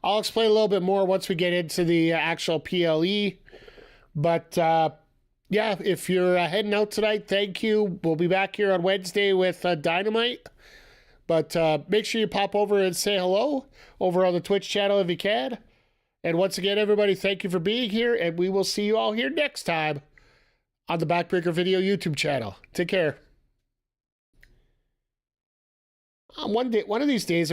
Speaker 1: I'll explain a little bit more once we get into the actual PLE. But, yeah, if you're heading out tonight, thank you. We'll be back here on Wednesday with Dynamite. But make sure you pop over and say hello over on the Twitch channel if you can. And once again, everybody, thank you for being here. And we will see you all here next time on the Backbreaker Video YouTube channel. Take care. One of these days,